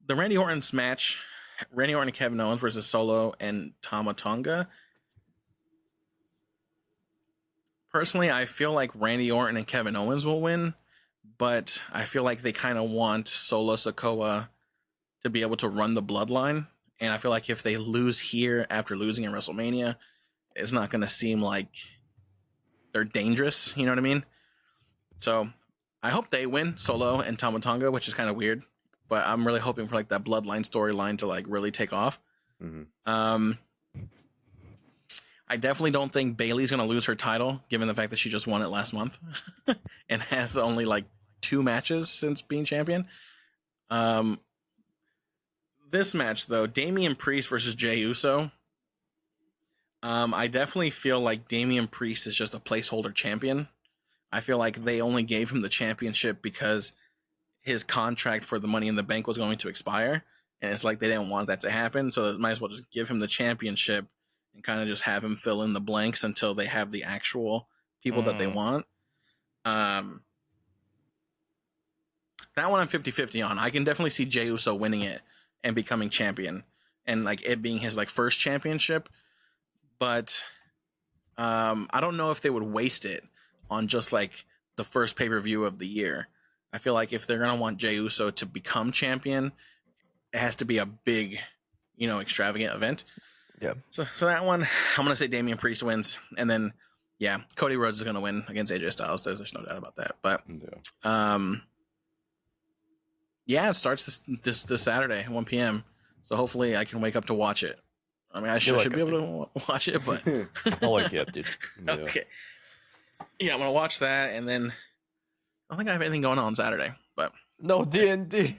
Randy Orton's match, Randy Orton and Kevin Owens versus Solo and Tama Tonga. Personally, I feel like Randy Orton and Kevin Owens will win, but I feel like they kind of want Solo Sikoa to be able to run the bloodline. And I feel like if they lose here after losing in WrestleMania, it's not going to seem like they're dangerous. You know what I mean? So I hope they win, Solo and Tama Tonga, which is kind of weird. But I'm really hoping for like that bloodline storyline to like really take off. I definitely don't think Bayley's going to lose her title, given the fact that she just won it last month and has only like 2 matches since being champion. This match, though, Damian Priest versus Jey Uso. I definitely feel like Damian Priest is just a placeholder champion. I feel like they only gave him the championship because his contract for the Money in the Bank was going to expire. And it's like they didn't want that to happen. So they might as well just give him the championship and kind of just have him fill in the blanks until they have the actual people that they want. That one I'm 50-50 on. I can definitely see Jey Uso winning it and becoming champion, and like it being his like first championship. But I don't know if they would waste it on just like the first pay-per-view of the year. I feel like if they're going to want Jey Uso to become champion, it has to be a big, extravagant event. Yeah. So that one, I'm going to say Damian Priest wins. And then, yeah, Cody Rhodes is going to win against AJ Styles. There's no doubt about that. But, yeah, it starts this Saturday at 1 p.m. So hopefully I can wake up to watch it. I mean, I should be able to watch it, but I'll wake you up, dude. Okay. Yeah, I'm going to watch that. And then I don't think I have anything going on Saturday, but no D&D.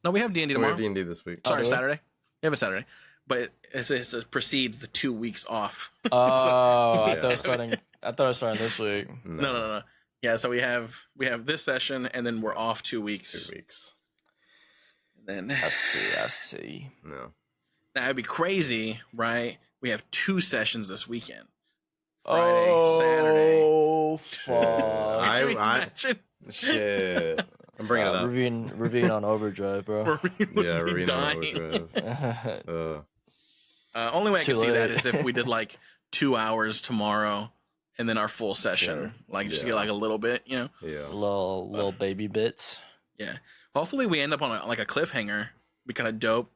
No, we have D&D tomorrow. We have D&D this week. Sorry, Saturday. We have a Saturday, but it precedes the 2 weeks off. Oh, I thought it was starting this week. No. Yeah, so we have this session, and then we're off 2 weeks. 2 weeks. And then I see. No. Now it'd be crazy, right? We have 2 sessions this weekend. Friday, Saturday. Oh, fuck. Can you imagine? Shit. I'm bringing it up. Ravine on overdrive, bro. Ravine on overdrive. Only way I could see that is if we did like 2 hours tomorrow and then our full session. Like just get like a little bit, Yeah. Little baby bits. Yeah. Hopefully we end up on a cliffhanger. Be kind of dope,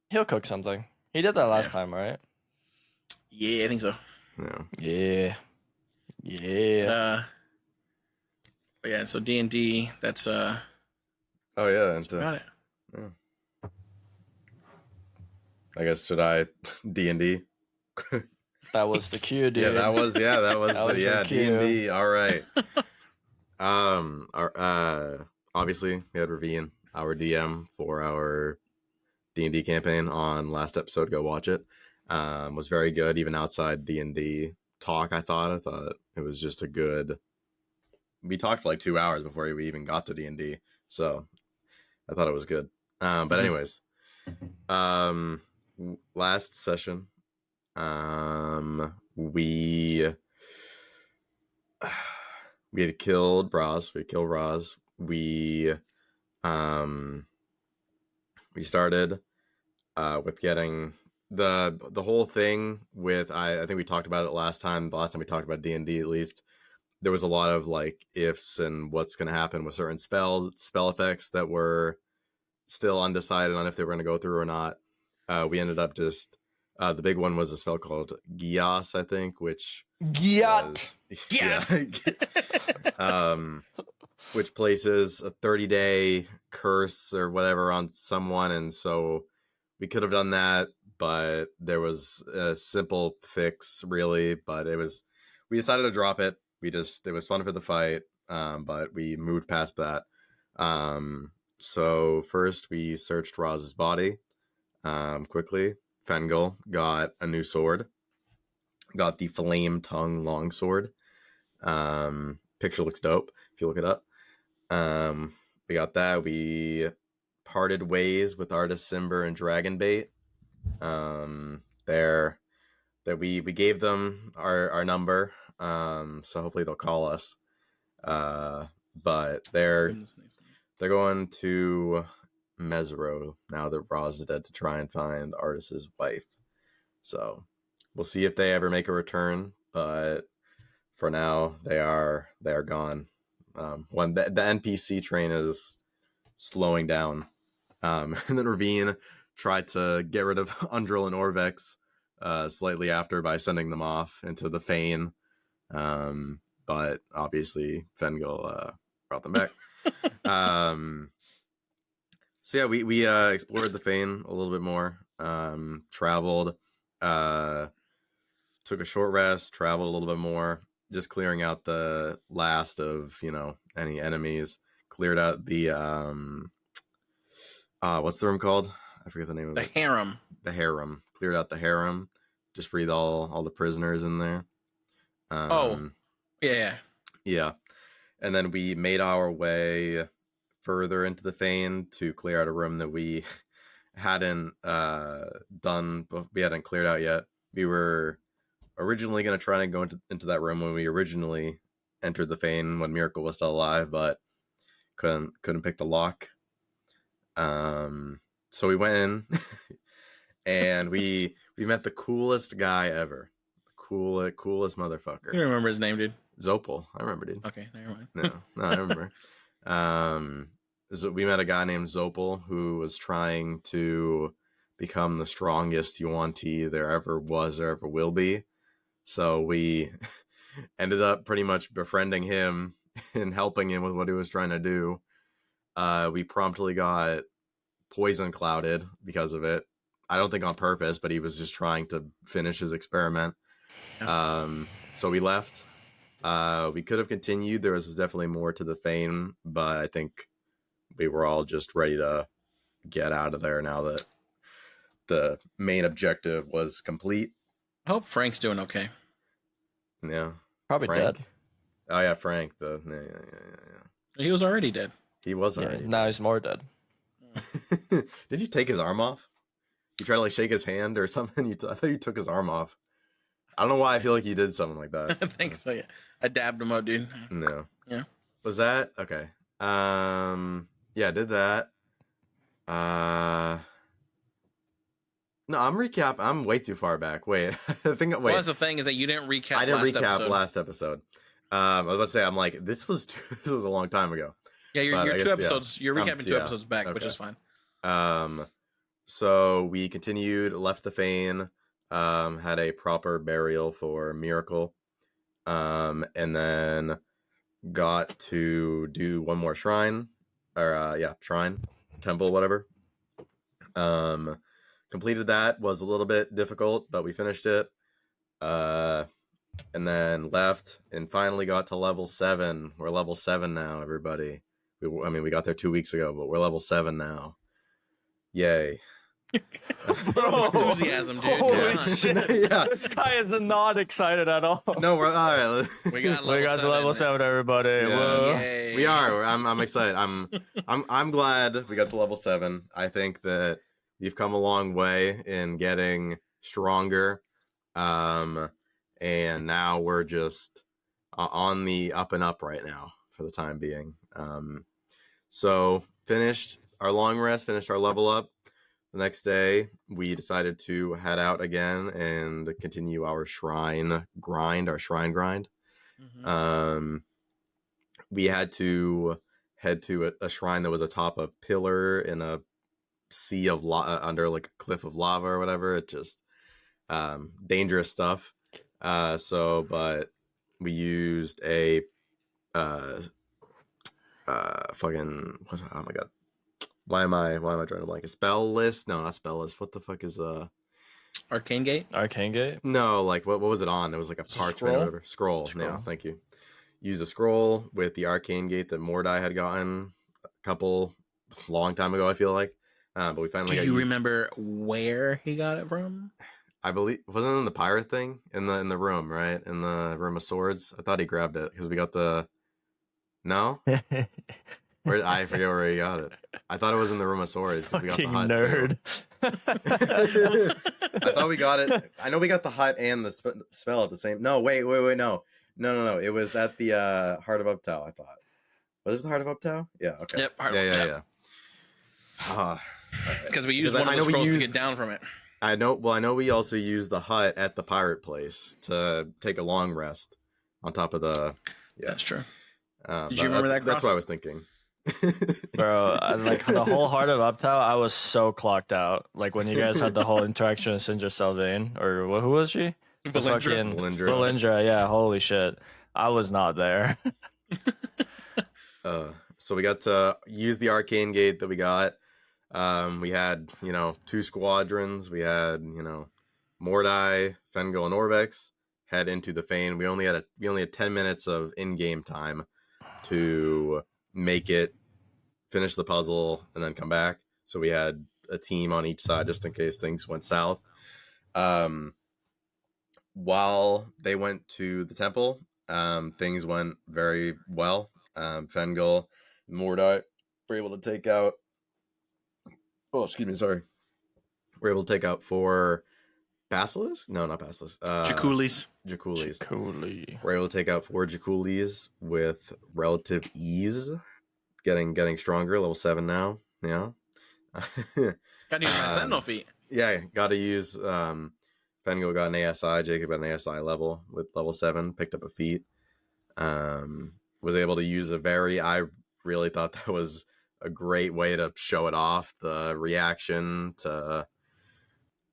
He'll cook something. He did that last time, right? Yeah, I think so. Yeah. But yeah, so D&D, that's Oh yeah, that's about it. Yeah. I guess should I D&D? That was the cue, dude. That was the D&D. All right. Obviously we had Ravine, our DM for our D&D campaign on last episode. Go watch it. Was very good, even outside D&D talk. I thought it was just a good. We talked for like 2 hours before we even got to D&D, so I thought it was good. But anyways, last session, We had killed Braz. We killed Raz. We started with getting the whole thing with I think we talked about it last time. The last time we talked about D&D, at least, there was a lot of like ifs and what's going to happen with certain spell effects that were still undecided on if they were going to go through or not. We ended up just the big one was a spell called Gias, I think, which Giat. Yes. Which places a 30-day curse or whatever on someone, and so we could have done that, but there was a simple fix, really. But we decided to drop it. It was fun for the fight, but we moved past that. So first we searched Roz's body quickly. Fengel got a new sword, got the Flame Tongue longsword. Picture looks dope if you look it up. We got that. We parted ways with Artist Simber and Dragonbait. We gave them our number, so hopefully they'll call us. But they're going to Mesro now that Roz is dead to try and find Artist's wife. So we'll see if they ever make a return, but for now they are gone. When the NPC train is slowing down, and then Ravine tried to get rid of Undril and Orvex slightly after by sending them off into the Fane, but obviously Fengel brought them back. So yeah, we explored the Fane a little bit more, traveled, took a short rest, traveled a little bit more, just clearing out the last of, any enemies, cleared out the, what's the room called? I forget the name of it. The harem. The harem. Cleared out the harem, just freed all the prisoners in there. Yeah. Yeah. And then we made our way further into the Fane to clear out a room that we hadn't cleared out yet. We were originally going to try and go into that room when we originally entered the Fane when Miracle was still alive, but couldn't pick the lock. So we went in and we met the coolest guy ever. Coolest motherfucker. You remember his name, dude? Zopal. I remember, dude. Okay, never mind. No, I remember. So we met a guy named Zopal who was trying to become the strongest Yuan-Ti there ever was or ever will be. So we ended up pretty much befriending him and helping him with what he was trying to do. We promptly got poison clouded because of it. I don't think on purpose, but he was just trying to finish his experiment. So we left. We could have continued. There was definitely more to the Fane, but I think we were all just ready to get out of there now that the main objective was complete. I hope Frank's doing okay. Yeah. Probably Frank. dead. Oh, yeah, Frank. Yeah. He was already dead. He was Yeah, already now he's more dead. Did you take his arm off? You try to shake his hand or something? I thought you took his arm off. I don't know why I feel like you did something like that. I think so, yeah. I dabbed him up, dude. No. Yeah. Was that? Okay. Yeah, I did that. No, I'm way too far back. Wait. Well, that's the thing is that you didn't recap. I didn't recap episode. last episode. I was about to say, I'm like, this was a long time ago. Yeah, you're 2 episodes. Yeah. You're recapping 2 episodes back, okay. which is fine. So we continued, left the Fane, had a proper burial for Miracle, and then got to do one more shrine, shrine, temple, whatever. Completed that. Was a little bit difficult, but we finished it. And then left and finally got to level 7. We're level 7 now, everybody. We got there 2 weeks ago, but we're level 7 now. Yay. Bro, enthusiasm, dude. Holy shit. Yeah. This guy is not excited at all. No, we're all right. We got to level 7, everybody. Yeah. Whoa. Yay. We are. I'm excited. I'm glad we got to level 7. I think that we've come a long way in getting stronger. And now we're just on the up and up right now for the time being. So finished our long rest, finished our level up. The next day, we decided to head out again and continue our shrine grind. Mhm. We had to head to a shrine that was atop a pillar in a sea of under like a cliff of lava or whatever. It just dangerous stuff. But we used a fucking what? Oh my god. Why am I drawing a blank? A spell list? No, not spell list. What the fuck is Arcane Gate. Arcane Gate. No, like what was it on? It was like a parchment scroll? or whatever. Scroll. Yeah, thank you. Use a scroll with the Arcane Gate that Mordai had gotten a couple long time ago, I feel like. But we finally Do you remember where he got it from? I believe wasn't it in the pirate thing in the room, right? In the room of swords. I thought he grabbed it because we got the no. Where I forget where he got it. I thought it was in the room of swords because we got the hut nerd. I thought we got it. I know we got the hut and the spell at the same. No, wait, no. It was at the Heart of Uptow. I thought. Was it the Heart of Uptow? Yeah. Okay. Yep. Heart of Uptow. Yeah. Because we used one of the scrolls to get down from it. I know. Well, I know we also used the hut at the pirate place to take a long rest on top of the. Yeah, that's true. Did you remember that? That's what I was thinking. Bro, like the whole Heart of Uptow, I was so clocked out. Like when you guys had the whole interaction with Sindra Sylvain, or who was she? Valindra. Yeah, holy shit, I was not there. So we got to use the Arcane Gate that we got. We had 2 squadrons. We had Mordai, Fengel, and Orvex head into the Fane. We only had 10 minutes of in-game time to make it, finish the puzzle, and then come back. So we had a team on each side just in case things went south. While they went to the temple, things went very well. Fengel and Mordai were able to take out. Oh, excuse me. Sorry. We're able to take out 4 Basilisk? No, not Basilisk. Jaculis. We're able to take out 4 Jaculis with relative ease. Getting stronger. Level 7 now. Yeah. Got to use my Sentinel feat. Yeah, got to use. Fengel got an ASI. Jacob got an ASI level with level 7. Picked up a feat. Was able to use I really thought that was a great way to show it off. The reaction to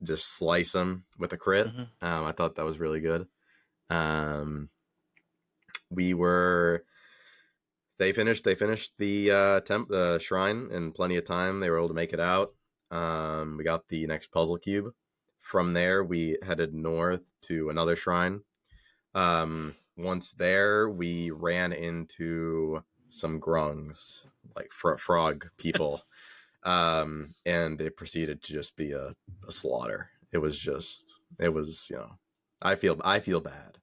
just slice him with a crit. Mm-hmm. I thought that was really good. They finished the shrine in plenty of time. They were able to make it out. We got the next puzzle cube. From there, we headed north to another shrine. Once there, we ran into some grungs, like frog people. And it proceeded to just be a slaughter. It was I feel bad.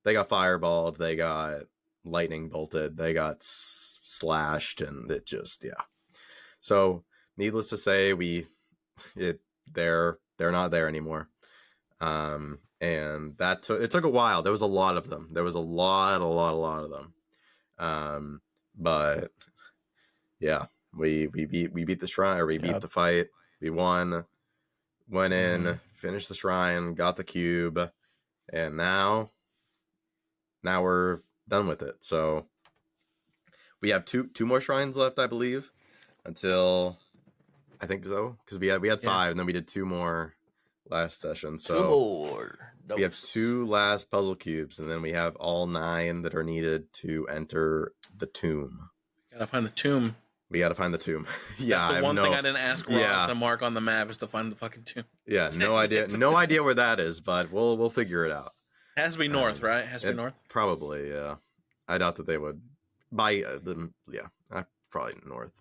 They got fireballed, they got lightning bolted, they got slashed, and it just, yeah. So needless to say, they're not there anymore. And it took a while. There was a lot of them. There was a lot of them. But yeah, we beat the shrine, or we beat the fight. We won, went in, finished the shrine, got the cube, and now we're done with it. So we have two more shrines left, I believe, until I think so, because we had 5, and then we did 2 more last session. So 2 more. We have 2 last puzzle cubes, and then we have all 9 that are needed to enter the tomb. Gotta find the tomb. We gotta find the tomb. Yeah, that's the one thing I didn't ask Ross to mark on the map is to find the fucking tomb. Yeah, no idea. No idea where that is, but we'll figure it out. It has to be north, right? It has to be north? Probably, yeah. I doubt that they would buy them. Yeah, probably north.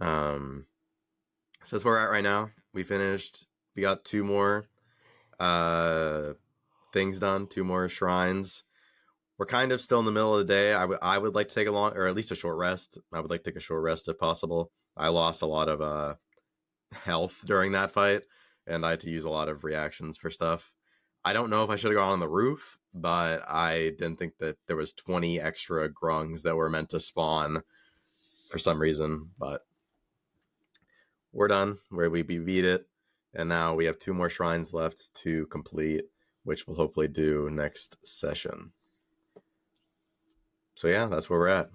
So that's where we're at right now. We finished. We got 2 more things done, 2 more shrines. We're kind of still in the middle of the day. I would like to take a long, or at least a short rest. I would like to take a short rest if possible. I lost a lot of health during that fight, and I had to use a lot of reactions for stuff. I don't know if I should have gone on the roof, but I didn't think that there was 20 extra grungs that were meant to spawn for some reason. But we're done. We beat it, and now we have 2 more shrines left to complete, which we'll hopefully do next session. So yeah, that's where we're at.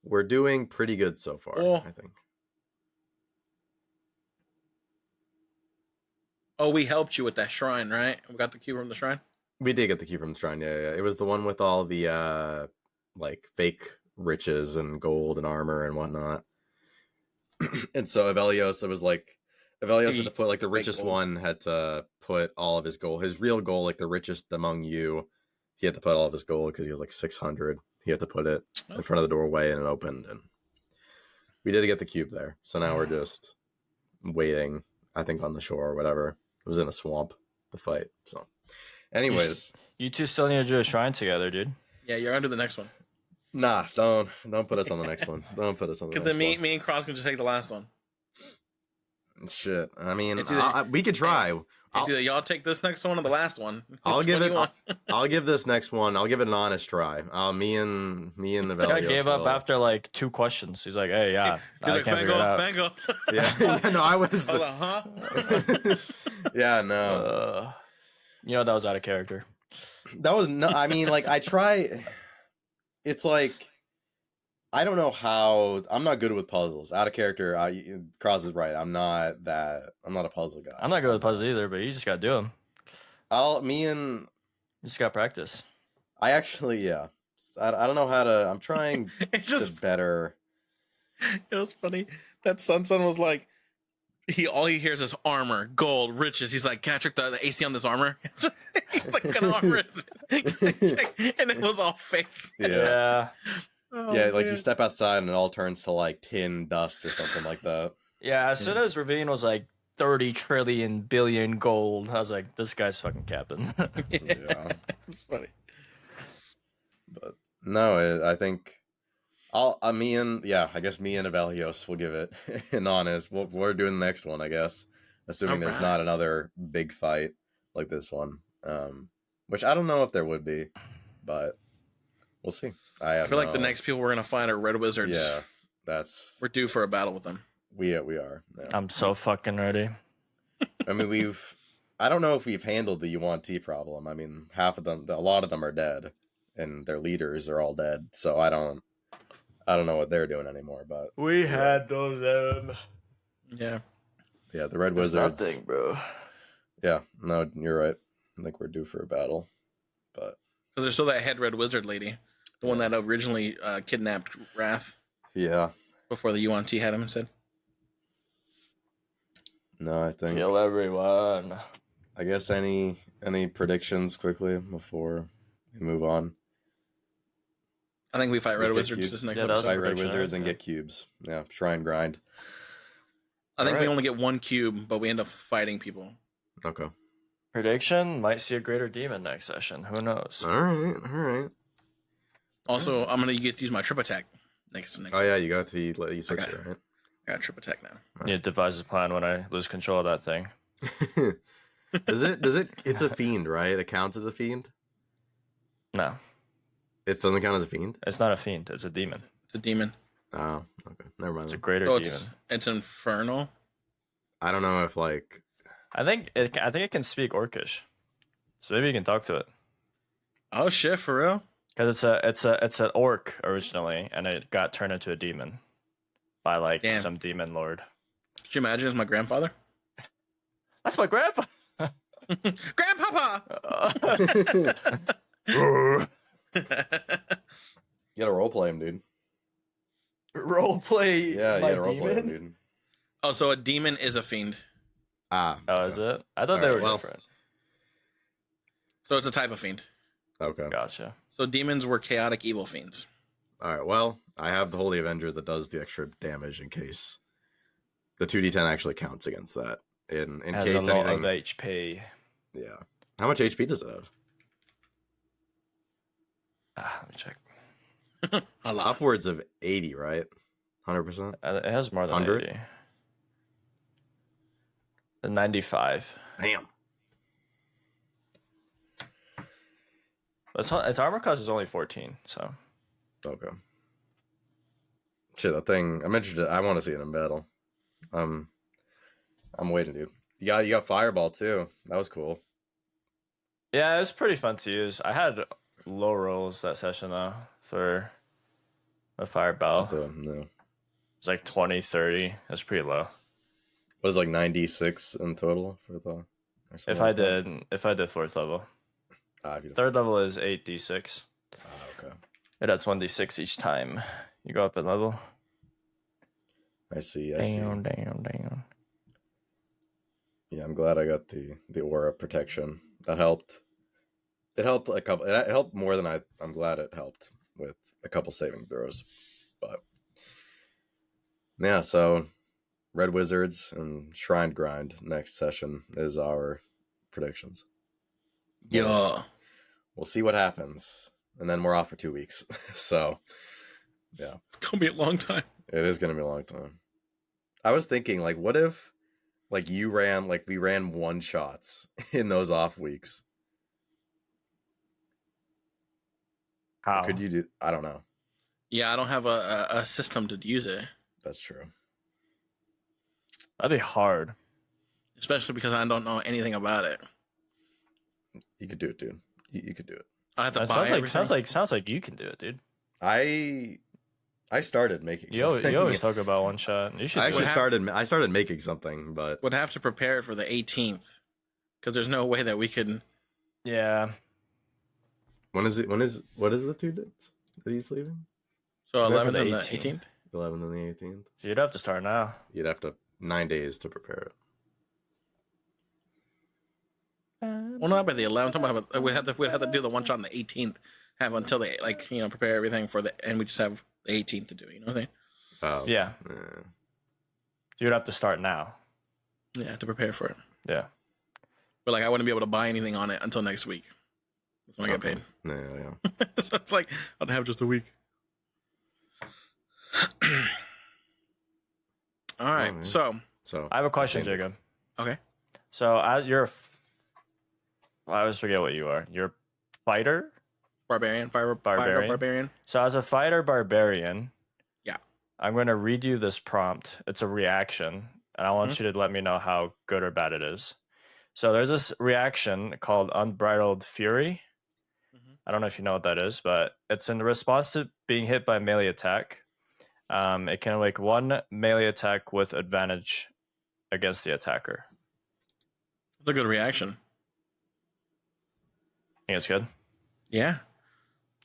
We're doing pretty good so far, I think. Oh, we helped you with that shrine, right? We got the cube from the shrine? We did get the cube from the shrine, yeah. It was the one with all the like fake riches and gold and armor and whatnot. And so Avelios, it was like Avelios had to put like the richest gold. one had to put all of his gold, his real gold, like the richest among you. He had to put all of his gold because he was like 600. He had to put it in front of the doorway and it opened. And we did get the cube there. So now we're just waiting, I think, on the shore or whatever. It was in a swamp, the fight. So, anyways, you two still need to do a shrine together, dude. Yeah, you're on to the next one. Nah, don't put us on the next one. Don't put us on the next Because then one. me and Cross can just take the last one. Shit. I mean, It's either- we could try. It's either y'all take this next one or the last one. I'll Which give one it. you want? I'll give this next one. I'll give it an honest try. Me and the This guy Velios gave up will- after like 2 questions. He's like, "Hey, yeah, He's I like, can't figure it out." Fango. Yeah, no, I was. I was like, huh? Yeah, no. You know that was out of character. That was no. I mean, like I try. It's like I don't know how. I'm not good with puzzles. Out of character. Cross is right. I'm not a puzzle guy. I'm not good with puzzles either, but you just gotta do them. You just gotta practice. I actually, yeah. I don't know how to. I'm trying It's just to better. it was funny. That Sun was like, all he hears is armor, gold, riches. He's like, can I check the AC on this armor? He's like, what kind of armor is it? And it was all fake. Yeah. Oh, Yeah, like man. you step outside and it all turns to like tin dust or something like that. Yeah, as soon as Ravine was like 30 trillion billion gold, I was like, this guy's fucking capping. Yeah. It's funny. But no, I think I guess me and Avelios will give it an honest. We're doing the next one, I guess, assuming there's Alright. not another big fight like this one. Which I don't know if there would be, but we'll see. I feel like the next people we're gonna find are Red Wizards. Yeah, We're due for a battle with them. we are. Yeah. I'm so fucking ready. I mean, I don't know if we've handled the Yuan T problem. I mean, a lot of them are dead, and their leaders are all dead. So I don't know what they're doing anymore. But We had those. Yeah. yeah, the Red It's Wizards. nothing, bro. Yeah, no, you're right. I think we're due for a battle, but Because there's still that head Red Wizard lady, the one that originally kidnapped Wrath yeah, before the UNT had him instead. no, I think. Kill everyone. I guess any predictions quickly before we move on. I think we fight Red Just get Wizards cubes. this next Yeah, that was episode. Fight Red prediction, Wizards and yeah. get cubes. Yeah, try and grind. I think we Alright. only get 1 cube, but we end up fighting people. Okay. Prediction might see a greater demon next session. Who knows? All right. Also, I'm gonna get to use my trip attack next. Oh yeah, you got to let you switch Okay. it, right? I got trip attack now. Need to devise a plan when I lose control of that thing. Does it it's a fiend, right? It counts as a fiend? No, It doesn't count as a fiend? it's not a fiend. It's a demon. It's a demon. Oh, okay. Never mind. It's a then. greater So demon. it's infernal. I don't know if like I think it can speak Orcish, so maybe you can talk to it. Oh shit, for real? Because it's an orc originally, and it got turned into a demon by like Damn. some demon lord. Could you imagine it's my grandfather? That's my grandpa. Grandpapa! you gotta roleplay him, dude. Roleplay. Yeah, you gotta roleplay him, dude. Oh, so a demon is a fiend. Ah. Oh, is it? I thought they Alright, were well. different. So it's a type of fiend. Okay. Gotcha. So demons were chaotic evil fiends. Alright, well, I have the Holy Avenger that does the extra damage in case the 2d10 actually counts against that. In Has case a lot anything. of HP. Yeah. How much HP does it have? Let me check. A lot. Upwards of 80, right? 100%? It has more than 100? 80. The 95. Damn. Its armor cost is only 14, so Okay. Shit, that thing. I'm interested. I want to see it in battle. I'm waiting, dude. You got Fireball too. That was cool. yeah, it's pretty fun to use. I had low rolls that session though for a Fireball. No. It's like 20, 30. That's pretty low. What is like 96 in total for the? If I did fourth level, third level is 8d6. Okay. It adds 1d6 each time you go up in level. I see. Damn. Yeah, I'm glad I got the aura protection. That helped. It helped a couple. It helped more than I'm glad it helped with a couple saving throws. But yeah, so Red Wizards and Shrine Grind next session is our predictions. Yeah. We'll see what happens. And then we're off for 2 weeks. So, yeah. It's going to be a long time. It is going to be a long time. I was thinking, like, what if, like, we ran one shots in those off weeks? How? Could you do, I don't know. Yeah, I don't have a system to use it. That's true. That'd be hard. Especially because I don't know anything about it. You could do it, dude. You could do it. I have to That buy everything. sounds like you can do it, dude. I started making You something. always talk about one shot. You should. I do actually it. I started making something, but Would have to prepare it for the 18th. Because there's no way that we could... Yeah. what is the 2 dates that he's leaving? So Go for 11th the and the 18th. 18th? 11th and the 18th. So you'd have to start now. You'd have to 9 days to prepare it. Well, not by the 11th. I'm talking about, we'd have to do the one shot on the 18th. Have until they, prepare everything for the... And we just have the 18th to do it. You know what I mean? Oh, Yeah. You'd have to start now. Yeah, to prepare for it. Yeah. But, I wouldn't be able to buy anything on it until next week. That's when I get paid. Yeah. So it's like, I'd have just a week. All right. man. So I have a question, Jacob. okay. So as you're, I always forget what you are. You're a fighter. Barbarian. Barbarian. So as a fighter barbarian, yeah, I'm going to read you this prompt. It's a reaction, and I want you to let me know how good or bad it is. So there's this reaction called Unbridled Fury. I don't know if you know what that is, but it's in response to being hit by melee attack. It can make one melee attack with advantage against the attacker. It's a good reaction. Think it's good? Yeah.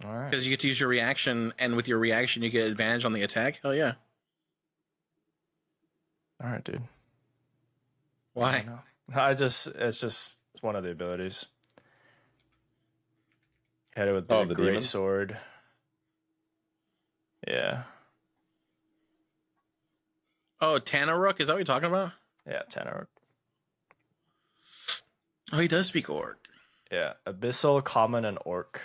All right. Because you get to use your reaction, and with your reaction, you get advantage on the attack. Hell yeah. All right, dude. Why? It's just one of the abilities. Hit it with the the great demon? sword. Yeah. Oh, Tanaruk? Is that what you're talking about? Yeah, Tanaruk. Oh, he does speak Orc. Yeah, Abyssal, Common, and Orc.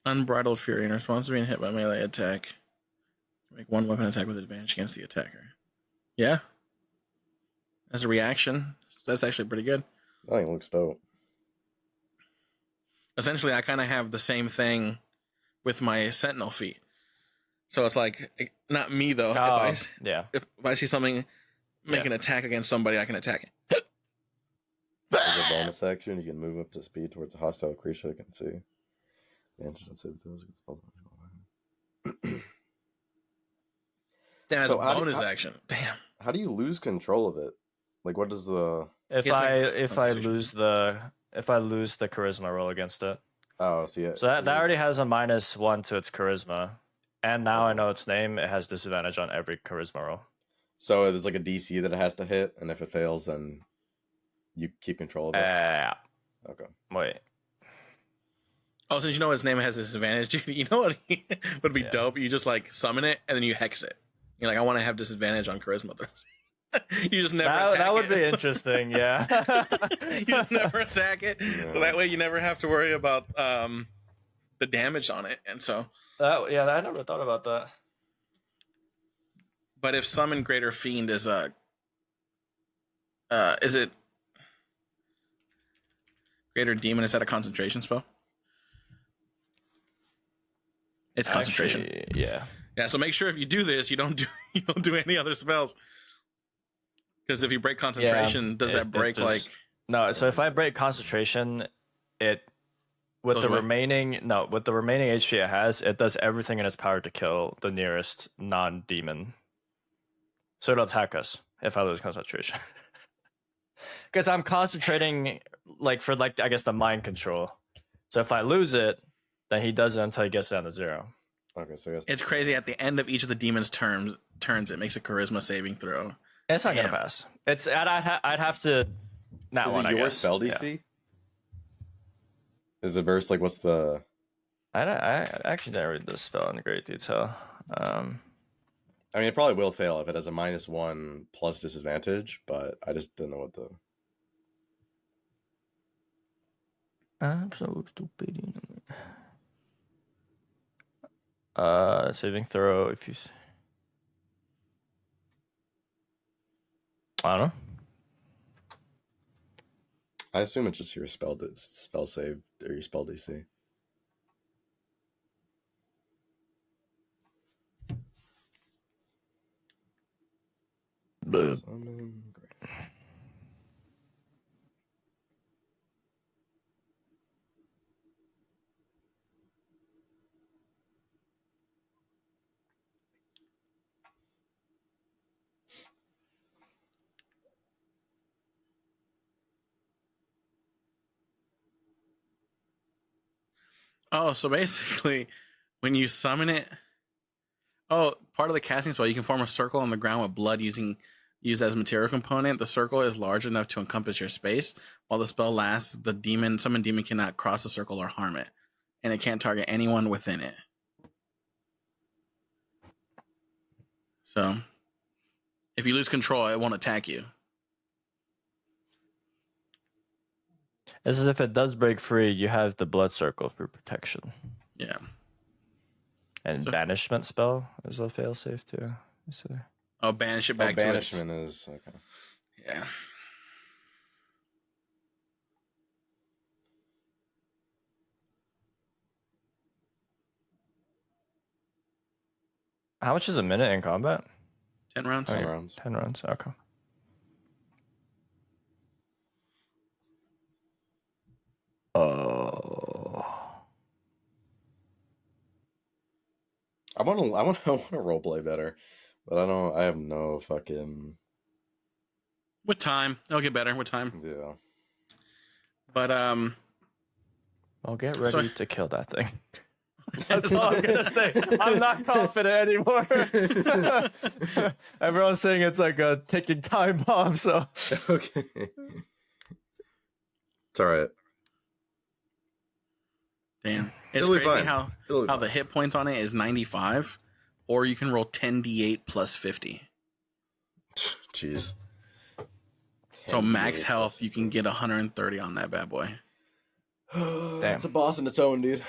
Unbridled Fury. In response to being hit by melee attack, make one weapon attack with advantage against the attacker. Yeah. As a reaction, that's actually pretty good. I think it looks dope. Essentially, I kind of have the same thing with my Sentinel feat. So it's like, not me though. Yeah. If I see something make an attack against somebody, I can attack it. As a bonus action, you can move up to speed towards a hostile creature that can see. Damn, as So a bonus action. Damn. How do you lose control of it? Like, what does the? If Yes, I lose the charisma roll against it. Oh, see it. So that already has a -1 to its charisma. And now I know its name, it has disadvantage on every charisma roll. So there's like a DC that it has to hit, and if it fails, then you keep control of it. Yeah. Okay. Wait. Oh, since you know his name has disadvantage, you know what would be dope? You just summon it and then you hex it. You're like, I want to have disadvantage on charisma throws. You just never attack That would it. be interesting, yeah. You just never attack it. Yeah. So that way you never have to worry about the damage on it. And so I never thought about that. but if summon greater fiend is it greater demon, is that a concentration spell? It's concentration. Actually, yeah. Yeah, so make sure if you do this, you don't do any other spells. Because if you break concentration, does that break just, like? No. So if I break concentration, it with Goes the away? remaining HP it has, it does everything in its power to kill the nearest non-demon. So it'll attack us if I lose concentration. Because I'm concentrating for I guess the mind control. So if I lose it, then he does it until he gets down to 0. Okay, so I guess It's crazy. At the end of each of the demon's turns, it makes a charisma saving throw. It's not Damn. gonna pass. I'd have to. Not is one. it I your guess. spell DC? Yeah. Is the verse like what's the? I actually didn't read this spell in great detail. I mean, it probably will fail if it has a -1 plus disadvantage, but I just didn't know what the. I'm so stupid. Saving throw if you. I don't know. I assume it's just your spell save or your spell DC. But Great. Oh, so basically, when you summon it, part of the casting spell, you can form a circle on the ground with blood used as material component. The circle is large enough to encompass your space. While the spell lasts, the summoned demon cannot cross the circle or harm it, and it can't target anyone within it. So, if you lose control, it won't attack you. as if it does break free, you have the blood circle for protection. Yeah. And So- banishment spell is a failsafe too. So, Oh, banish it back to its... banishment is okay. Yeah. how much is a minute in combat? 10 rounds. Ten Okay, rounds. 10 rounds. Okay. Oh. I want to roleplay better, but I have no fucking With time. It'll get better with time. yeah. But, Well, get ready So- to kill that thing. That's all I'm gonna say. I'm not confident anymore. Everyone's saying it's like a ticking time bomb. So Okay. It's all right. damn. It's It'll be crazy fine. how It'll be the fine. hit points on it is 95, or you can roll 10d8 plus 50. Jeez. So max health, you can get 130 on that bad boy. That's a boss in its own, dude.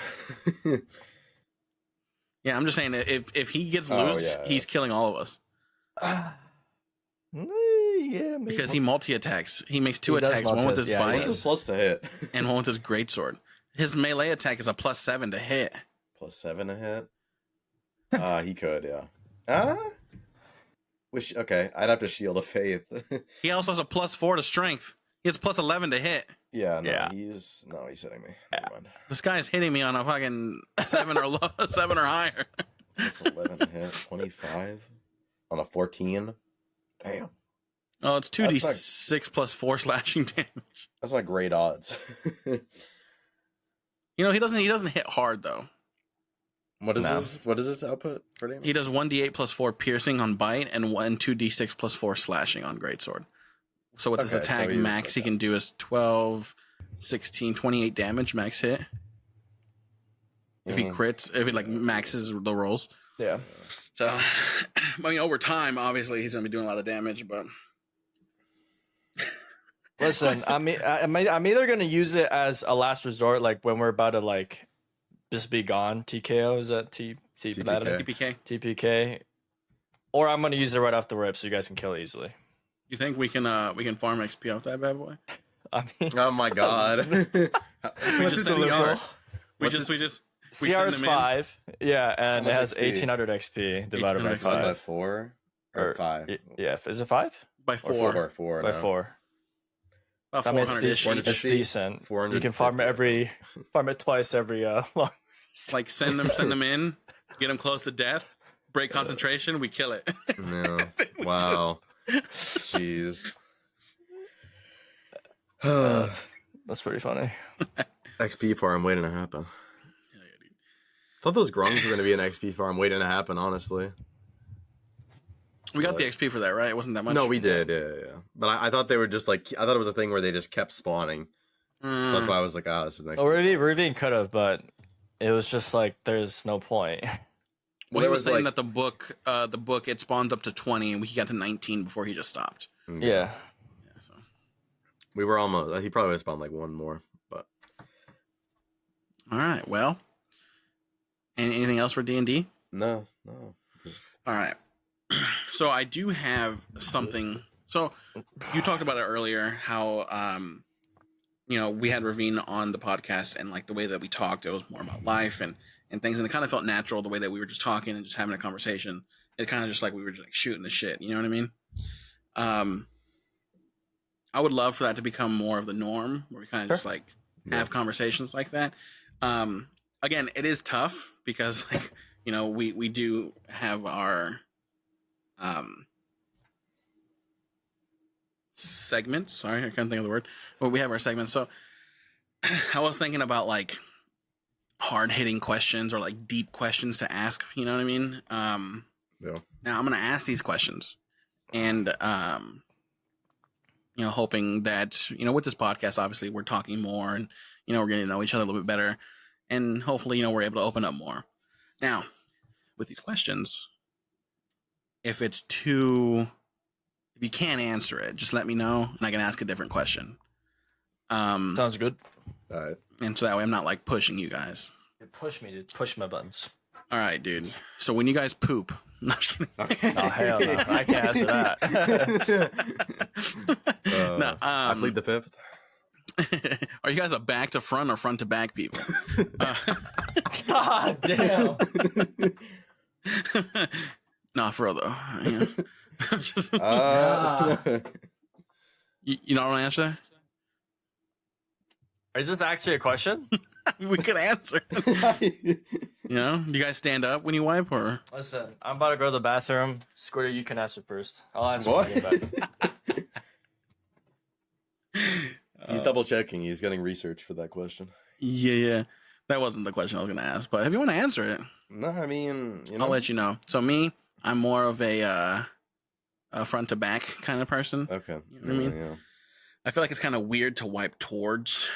Yeah, I'm just saying if he gets Oh, loose, yeah. he's killing all of us yeah, maybe. because he multi-attacks. He makes two He does attacks, one with his multi- yeah, he bite What's his plus to hit? and one with his greatsword. His melee attack is a +7 to hit. +7 to hit. He could, yeah. Okay, I'd have to shield of faith. He also has a +4 to strength. He has +11 to hit. Yeah, no, Yeah. he's hitting me. Yeah. Never mind. This guy's hitting me on a fucking 7 or 7 or higher. That's 11 to hit, 25 on a 14. Damn, Oh, it's 2d6 +4 slashing damage. that's not great odds. You know, he doesn't hit hard though. What is No. this? What is this output for damage? He does 1d8 +4 piercing on bite and 2d6 +4 slashing on greatsword. So with his Okay, so attack he's- max, he okay. can do is 12, 16, 28 damage max hit. If he Mhm. crits, if he like maxes the rolls. Yeah. So, I mean, over time, obviously, he's gonna be doing a lot of damage. But Listen, I'm either gonna use it as a last resort, like when we're about to like just be gone. TKO is that TPK. TPK, TPK, or I'm gonna use it right off the rip so you guys can kill it easily. you think we can farm XP off that bad boy? I mean, Oh my god. We just What's said the we CR? are. We What's just its We CR send is them in? 5. Yeah, and How it much has XP? 1800 XP divided by 1800 Divided by 5. 4 or 5? Yeah, is it 5? By Or 4. 4 By now. 4. About I mean, it's 400 ish decent. each. It's decent. You can 450, farm it twice every long. Like send them in, get them close to death, break concentration, we kill it. No. Wow. Jeez. That's pretty funny. XP farm waiting to happen. Thought those grungs were going to be an XP farm waiting to happen, honestly. We got the XP for that, right? It wasn't that much. No, we did, yeah. But I thought they were just like, I thought it was a thing where they just kept spawning. So that's why I was like, this is an XP Oh, farm. Ravine could have, but it was just like, there's no point. Well, There he was was, saying like- that the book it spawns up to 20, and we got to 19 before he just stopped. Yeah. Yeah. So We were almost, he probably would have spawned like one more, but. all right, well, and anything else for D&D? No. Just, All right. So I do have something. So you talked about it earlier, how we had Ravine on the podcast, and like the way that we talked, it was more about life and things, and it kind of felt natural the way that we were just talking and just having a conversation. It kind of just like we were just like shooting the shit. You know what I mean? I would love for that to become more of the norm, where we kind of just like have conversations like that. Again, it is tough because like we do have our segments. Sorry, I can't think of the word. But we have our segments. So I was thinking about like hard hitting questions or like deep questions to ask. You know what I mean? yeah. Now I'm gonna ask these questions, and hoping that with this podcast, obviously we're talking more, and we're getting to know each other a little bit better, and hopefully we're able to open up more. Now, with these questions, if you can't answer it, just let me know, and I can ask a different question. Sounds good. All right. And so that way I'm not like pushing you guys. You push me, dude. Push my buttons. All right, dude. So when you guys poop, no, I'm just kidding. Oh, hell no. I can't answer that. No, I plead the fifth. are you guys a back to front or front to back people? God damn. Nah, for real though. I'm just, Uh, you don't want to answer that? Is this actually a question? We could answer. Do you guys stand up when you wipe, or? Listen, I'm about to go to the bathroom. Squiddy, you can answer first. I'll answer What? when I get back. He's double checking. He's getting research for that question. Yeah. That wasn't the question I was going to ask, but if you want to answer it, No, I mean, I'll let you know. So me, I'm more of a front to back kind of person. Okay. You know what I mean? Yeah. I feel like it's kind of weird to wipe towards,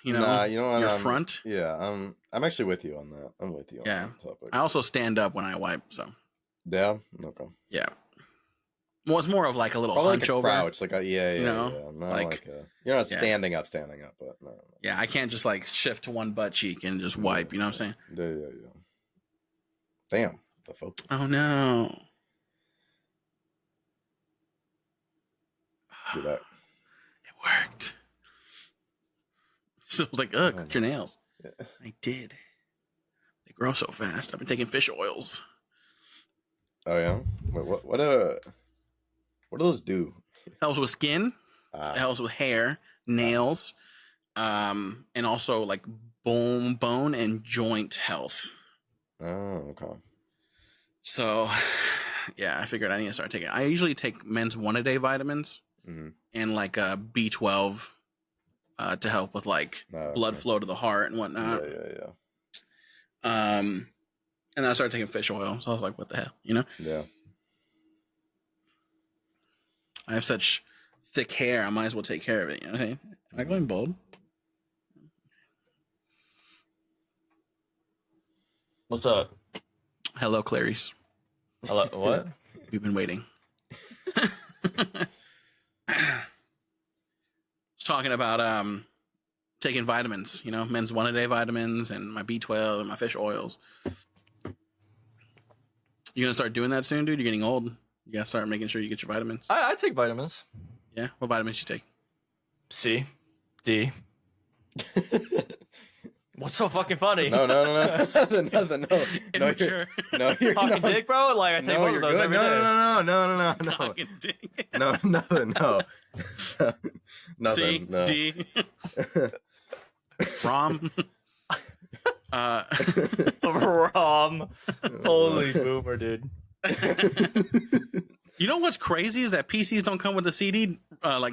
Nah, you know what? your front. Yeah, I'm actually with you on that. I'm with you on Yeah. that topic. I also stand up when I wipe, so Yeah. Okay. yeah. Well, it's more of like a little Probably like hunch a over. crouch, like a yeah. Not like- you're not yeah. standing up, but no. Yeah, I can't just like shift to one butt cheek and just wipe. You know what I'm saying? Yeah. Damn, the focus. Oh no! Do that. It worked. So I was like, ugh, cut your nails. Yeah. I did. They grow so fast. I've been taking fish oils. Oh yeah. Wait, what do those do? Helps with skin. It helps with hair, nails, and also like bone and joint health. Oh, okay. So, yeah, I figured I need to start taking. I usually take men's 1-a-day vitamins and like B12 to help with like blood flow to the heart and whatnot. Yeah. And then I started taking fish oil. So I was like, what the hell, Yeah. I have such thick hair. I might as well take care of it. Hey, am I going bald? What's up? Hello, Clarice. Hello, what? We've been waiting. Talking about taking vitamins, men's 1-a-day vitamins and my B12 and my fish oils. You gonna start doing that soon, dude? You're getting old. You gotta start making sure you get your vitamins. I take vitamins. Yeah? What vitamins you take? C, D. What's so fucking funny? No, nothing, no. Immature. No, you're Talking not. dick, bro. Like I take one of those every day. No. Fucking dick. No, nothing, no. Nothing, C, no. D, Rom. Rom. Holy boomer, dude. You know what's crazy is that PCs don't come with the CD,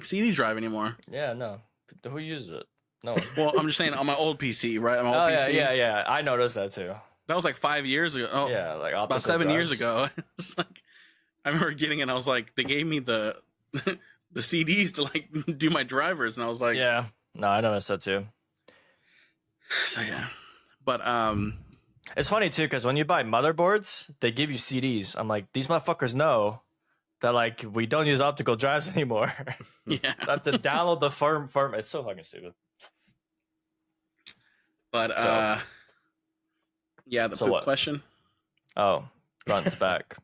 CD drive anymore. Yeah, no. Who uses it? No one. Well, I'm just saying on my old PC, right? On my old PC. Yeah. I noticed that too. That was like 5 years ago. Oh, Yeah, like about 7 years ago. It's like I remember getting it. And I was like, they gave me the the CDs to like do my drivers, and I was like, Yeah. No, I noticed that too. So yeah, but It's funny too because when you buy motherboards, they give you CDs. I'm like, these motherfuckers know that like we don't use optical drives anymore. yeah. I have to download the firm. It's so fucking stupid. But yeah, the So poop what? question, Oh, front to back.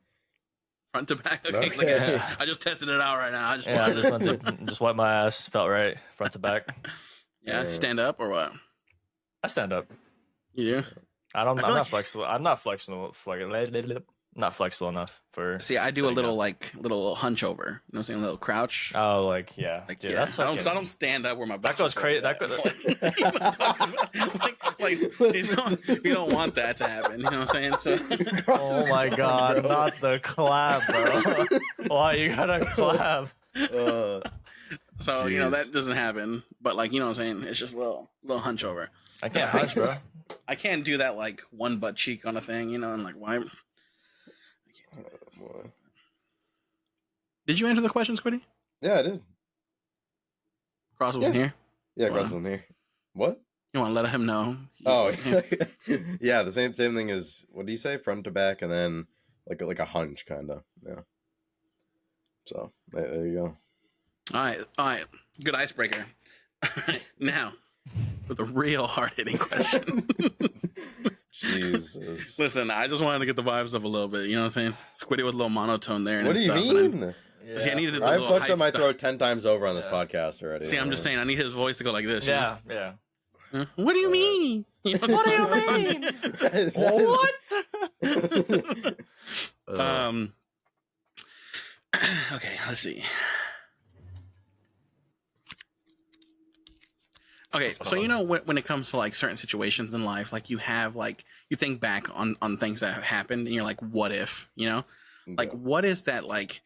front to back. Okay, Okay. I just tested it out right now. I Yeah, I just went to just wipe my ass. Felt right, front to back. yeah, stand up or what? I stand up. You do? I'm feel not like- flexible. I'm not flexible. Not flexible enough for. See, I do a sitting little up. little hunch over. You know what I'm saying? A little crouch. Oh, like yeah, Like dude, yeah, that's I don't fucking- stand up where my back goes crazy- Like, that you know what I'm talking about? like you don't want that to happen. You know what I'm saying? So Oh my god, not the collab, bro. Why you gotta collab? so you know Jeez. that doesn't happen. But like you know what I'm saying? It's just a little hunch over. I can't hunch, bro. I can't do that like one butt cheek on a thing. You know, and like why? Did you answer the question, Squiddy? Yeah, I did. Cross wasn't here. Yeah, Wow. Cross wasn't here. What? You want to let him know? he Oh, wasn't here? yeah. The same thing as what do you say? Front to back, and then like a hunch, kind of. Yeah. So there you go. All right. Good icebreaker. Now, for the real hard hitting question. Jesus. Listen, I just wanted to get the vibes up a little bit. You know what I'm saying? Squiddy was a little monotone there. And What do you stuff, and I- mean? See, I needed the I've little fucked up my hype stuff. throat 10 times over on this Yeah. podcast already. See, I'm just saying, I need his voice to go like this. you Yeah, yeah. know? What do you mean? You know What do you mean? What? Um. Okay, let's see. Okay, so you know when it comes to like certain situations in life, like you have like you think back on things that have happened, and you're like, what if? You know, like what is that like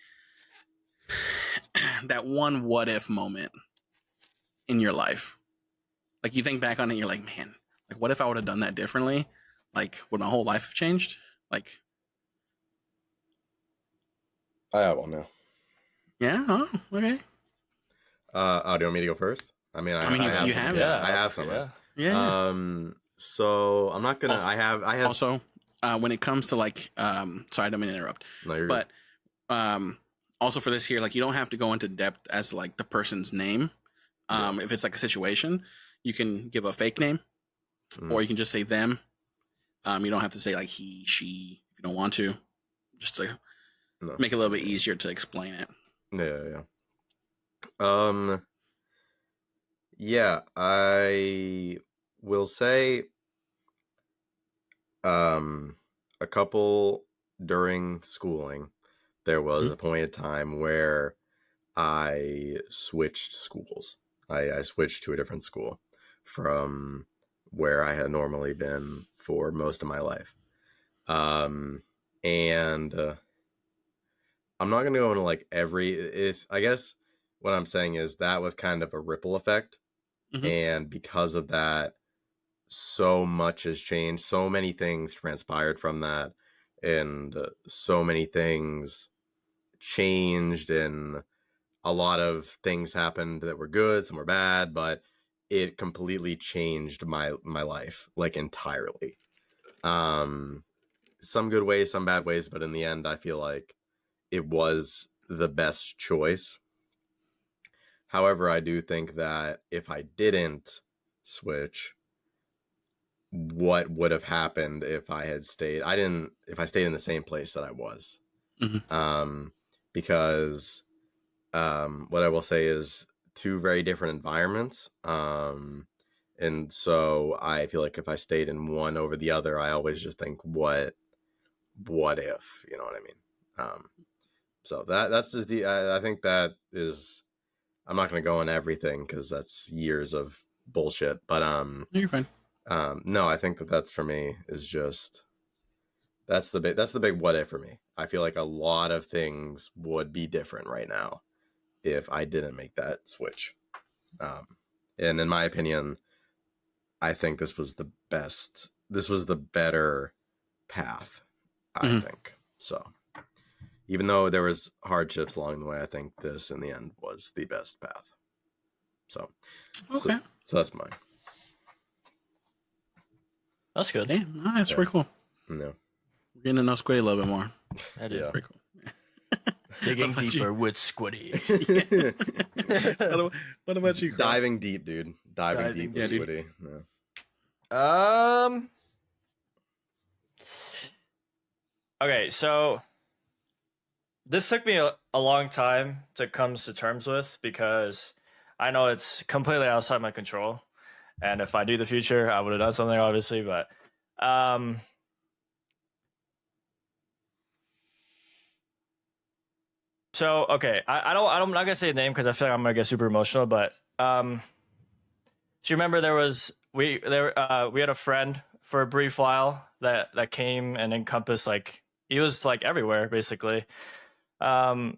that one what if moment in your life? Like you think back on it, and you're like, man, like what if I would have done that differently? Like would my whole life have changed? Like. I have one now. Yeah. Oh, okay. Do you want me to go first? I mean, I mean, you have it. I have some. Yeah. Yeah. So I'm not gonna. I have. Also, when it comes to like, sorry, I don't mean to interrupt, No, you're but also for this here, like, you don't have to go into depth as to, like the person's name. If it's like a situation, you can give a fake name, good. or you can just say them. You don't have to say like he, she, if you don't want to, just to No. make it a little bit easier to explain it. Yeah. Yeah, I will say a couple during schooling, there was a point in time where I switched schools. I switched to a different school from where I had normally been for most of my life. And I'm not going to go into like I guess what I'm saying is that was kind of a ripple effect. Mhm. And because of that, so much has changed. So many things transpired from that. And so many things changed. And a lot of things happened that were good, some were bad, but it completely changed my life, like entirely. Some good ways, some bad ways, but in the end, I feel like it was the best choice. However, I do think that if I didn't switch, what would have happened if I had stayed? If I stayed in the same place that I was. Mhm. Because what I will say is two very different environments. And so I feel like if I stayed in one over the other, I always just think, what if, you know what I mean? So that's just I think that is, I'm not going to go on everything because that's years of bullshit, but You're fine. no, I think that's for me is just, that's the big what if for me. I feel like a lot of things would be different right now if I didn't make that switch. And in my opinion, I think this was the better path, I think. So even though there was hardships along the way, I think this in the end was the best path. So Okay. So that's mine. That's good. Hey, that's pretty cool. No. We're getting to know Squiddy a little bit more. That is Pretty cool. digging What about deeper you? with Squiddy. What about you, Chris? Diving deep, dude. Diving deep with dude. Squiddy. No. Okay, so this took me a long time to come to terms with because I know it's completely outside my control. And if I knew the future, I would have done something, obviously. But so okay, I'm not gonna say a name because I feel like I'm gonna get super emotional. But do you remember we had a friend for a brief while that came and encompassed, like, he was like everywhere basically, and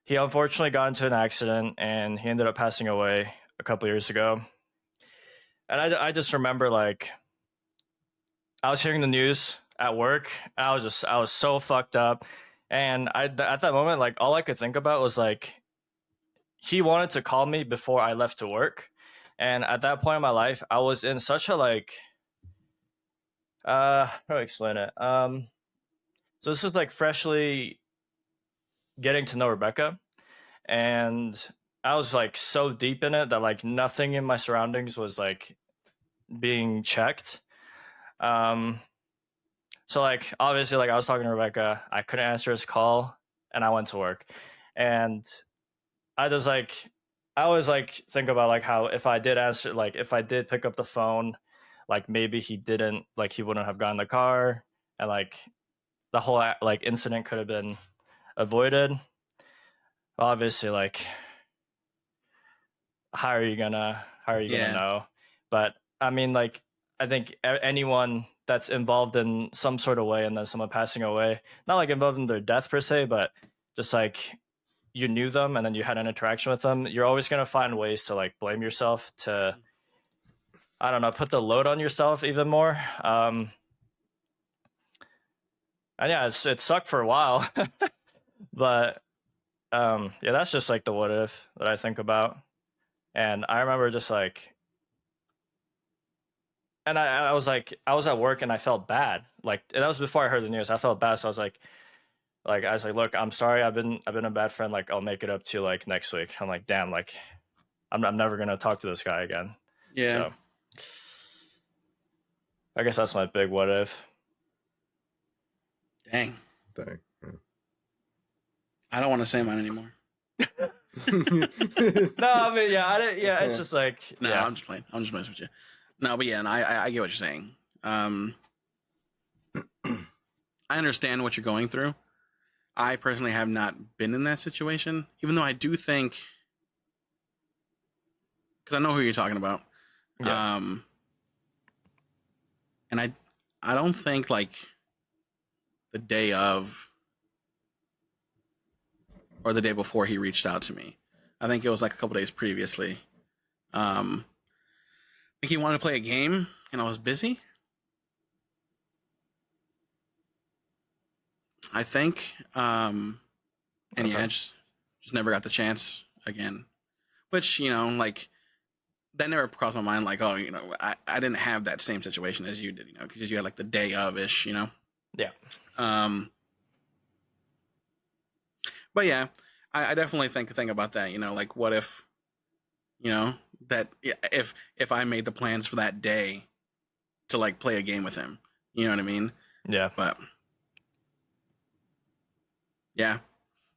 he unfortunately got into an accident and he ended up passing away a couple years ago. And I just remember, like, I was hearing the news at work. I was so fucked up, and at that moment, like, all I could think about was like, he wanted to call me before I left to work, and at that point in my life, I was in such a, like, how do I explain it? So this is like freshly getting to know Rebecca, and I was like so deep in it that like nothing in my surroundings was like being checked. So like obviously, like, I was talking to Rebecca, I couldn't answer his call, and I went to work, and I just like, I always like think about like how if I did answer, like if I did pick up the phone, like maybe he didn't, like he wouldn't have gotten the car, and like the whole like incident could have been avoided. Obviously, like, how are you gonna know? But I mean, like, I think anyone that's involved in some sort of way and then someone passing away, not like involved in their death per se, but just like you knew them and then you had an interaction with them, you're always gonna find ways to like blame yourself, to, I don't know, put the load on yourself even more. And yeah, it sucked for a while, but yeah, that's just like the what if that I think about. And I remember just like, and I was like, I was at work and I felt bad. Like, that was before I heard the news. I felt bad, so I was like, look, I'm sorry. I've been a bad friend. Like, I'll make it up to you like next week. I'm like, damn, like, I'm never gonna talk to this guy again. Yeah. So I guess that's my big what if. Dang. Dang. I don't want to say mine anymore. No, I mean, yeah, I didn't, yeah, it's just like, No, yeah. I'm just playing. I'm just messing with you. No, but yeah, and I get what you're saying. I understand what you're going through. I personally have not been in that situation, even though I do think, because I know who you're talking about. Yeah. And I don't think like the day of or the day before he reached out to me. I think it was like a couple days previously. I think he wanted to play a game and I was busy. I think. And yeah, I just never got the chance again. Which, you know, like, that never crossed my mind, like, oh, you know, I didn't have that same situation as you did, you know, because you had like the day of-ish, you know? Yeah. But yeah, I definitely think about that, you know, like, what if, you know, that if I made the plans for that day to like play a game with him, you know what I mean? Yeah. But yeah,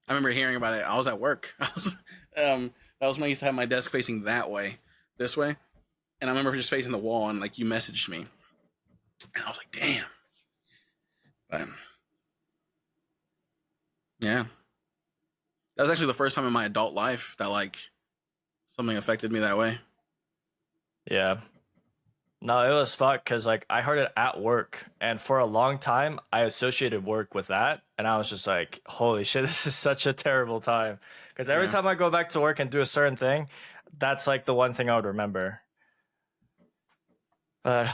I remember hearing about it. I was at work. I was that was when I used to have my desk facing that way. this way. And I remember just facing the wall, and like you messaged me, and I was like, damn. But yeah, that was actually the first time in my adult life that like something affected me that way. Yeah. No, it was fucked because like I heard it at work, and for a long time I associated work with that, and I was just like, "Holy shit, this is such a terrible time." Because every Yeah. time I go back to work and do a certain thing, that's like the one thing I would remember. But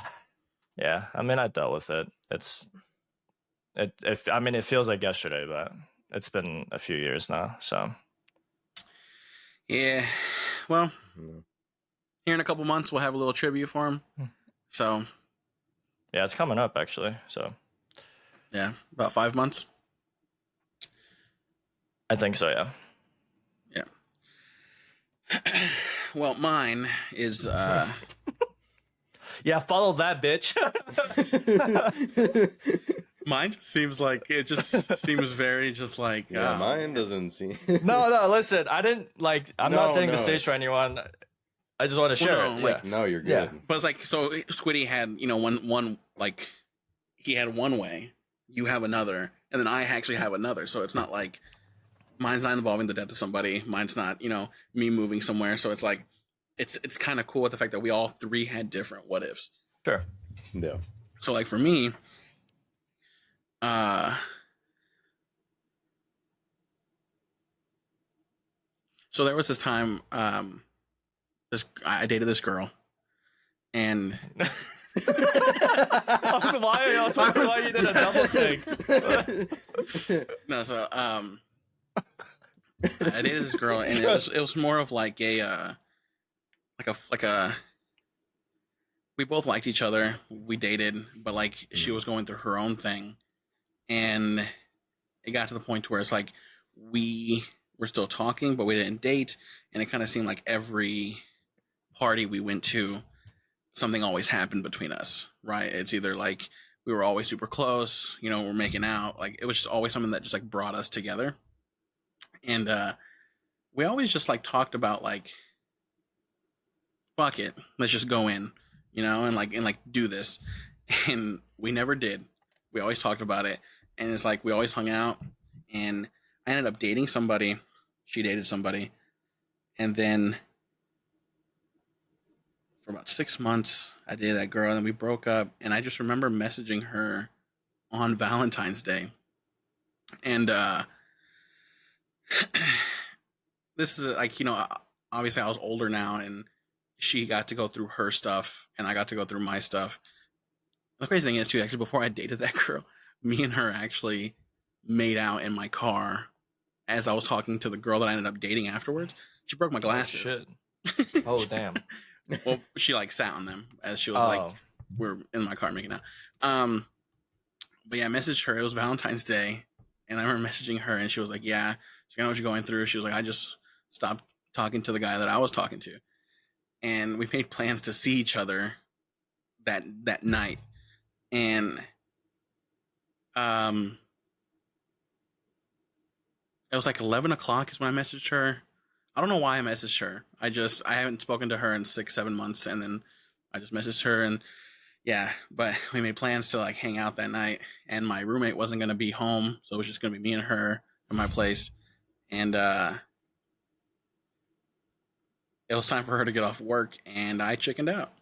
yeah, I mean, I dealt with it. I mean, it feels like yesterday, but it's been a few years now. So Yeah. Well, Yeah. here in a couple months we'll have a little tribute for him. So yeah, it's coming up actually. So yeah, about 5 months. I think so. Yeah. Yeah. Well, mine is Yeah, follow that bitch. mine seems like it just seems very just like Yeah, mine doesn't seem. No, listen. I didn't like. I'm not No, setting the no. stage for anyone. I just want to share no, it. like- Yeah. No, you're good. Yeah. But it's like so Squiddy had, you know, one like he had one way, you have another, and then I actually have another. So it's not like mine's not involving the death of somebody, mine's not, you know, me moving somewhere. So it's like it's kind of cool with the fact that we all three had different what ifs. Sure. Yeah. So like for me, so there was this time I dated this girl, and I was wondering why you did a double take. no, so I dated this girl, and it was more of like a we both liked each other, we dated, but like she was going through her own thing, and it got to the point where it's like we were still talking, but we didn't date, and it kind of seemed like every party we went to, something always happened between us, right? It's either like we were always super close, you know, we're making out, like it was just always something that just like brought us together. And we always just like talked about like, fuck it, let's just go in, you know, and like do this. And we never did. We always talked about it, and it's like we always hung out. And I ended up dating somebody. She dated somebody, and then for about 6 months, I dated that girl, and then we broke up. And I just remember messaging her on Valentine's Day, and this is like, you know, obviously I was older now, and she got to go through her stuff, and I got to go through my stuff. The crazy thing is too, actually, before I dated that girl, me and her actually made out in my car as I was talking to the girl that I ended up dating afterwards. She broke my glasses. Oh, shit. Oh, damn. Well, she like sat on them as she was like, we're in my car making out. But yeah, I messaged her. It was Valentine's Day, and I remember messaging her, and she was like, "Yeah, she know what you're going through." She was like, "I just stopped talking to the guy that I was talking to," and we made plans to see each other that night. And it was like 11 o'clock is when I messaged her. I don't know why I messaged her. I haven't spoken to her in 6-7 months, and then I just messaged her, and yeah, but we made plans to like hang out that night, and my roommate wasn't going to be home, so it was just going to be me and her at my place. And it was time for her to get off work, and I chickened out.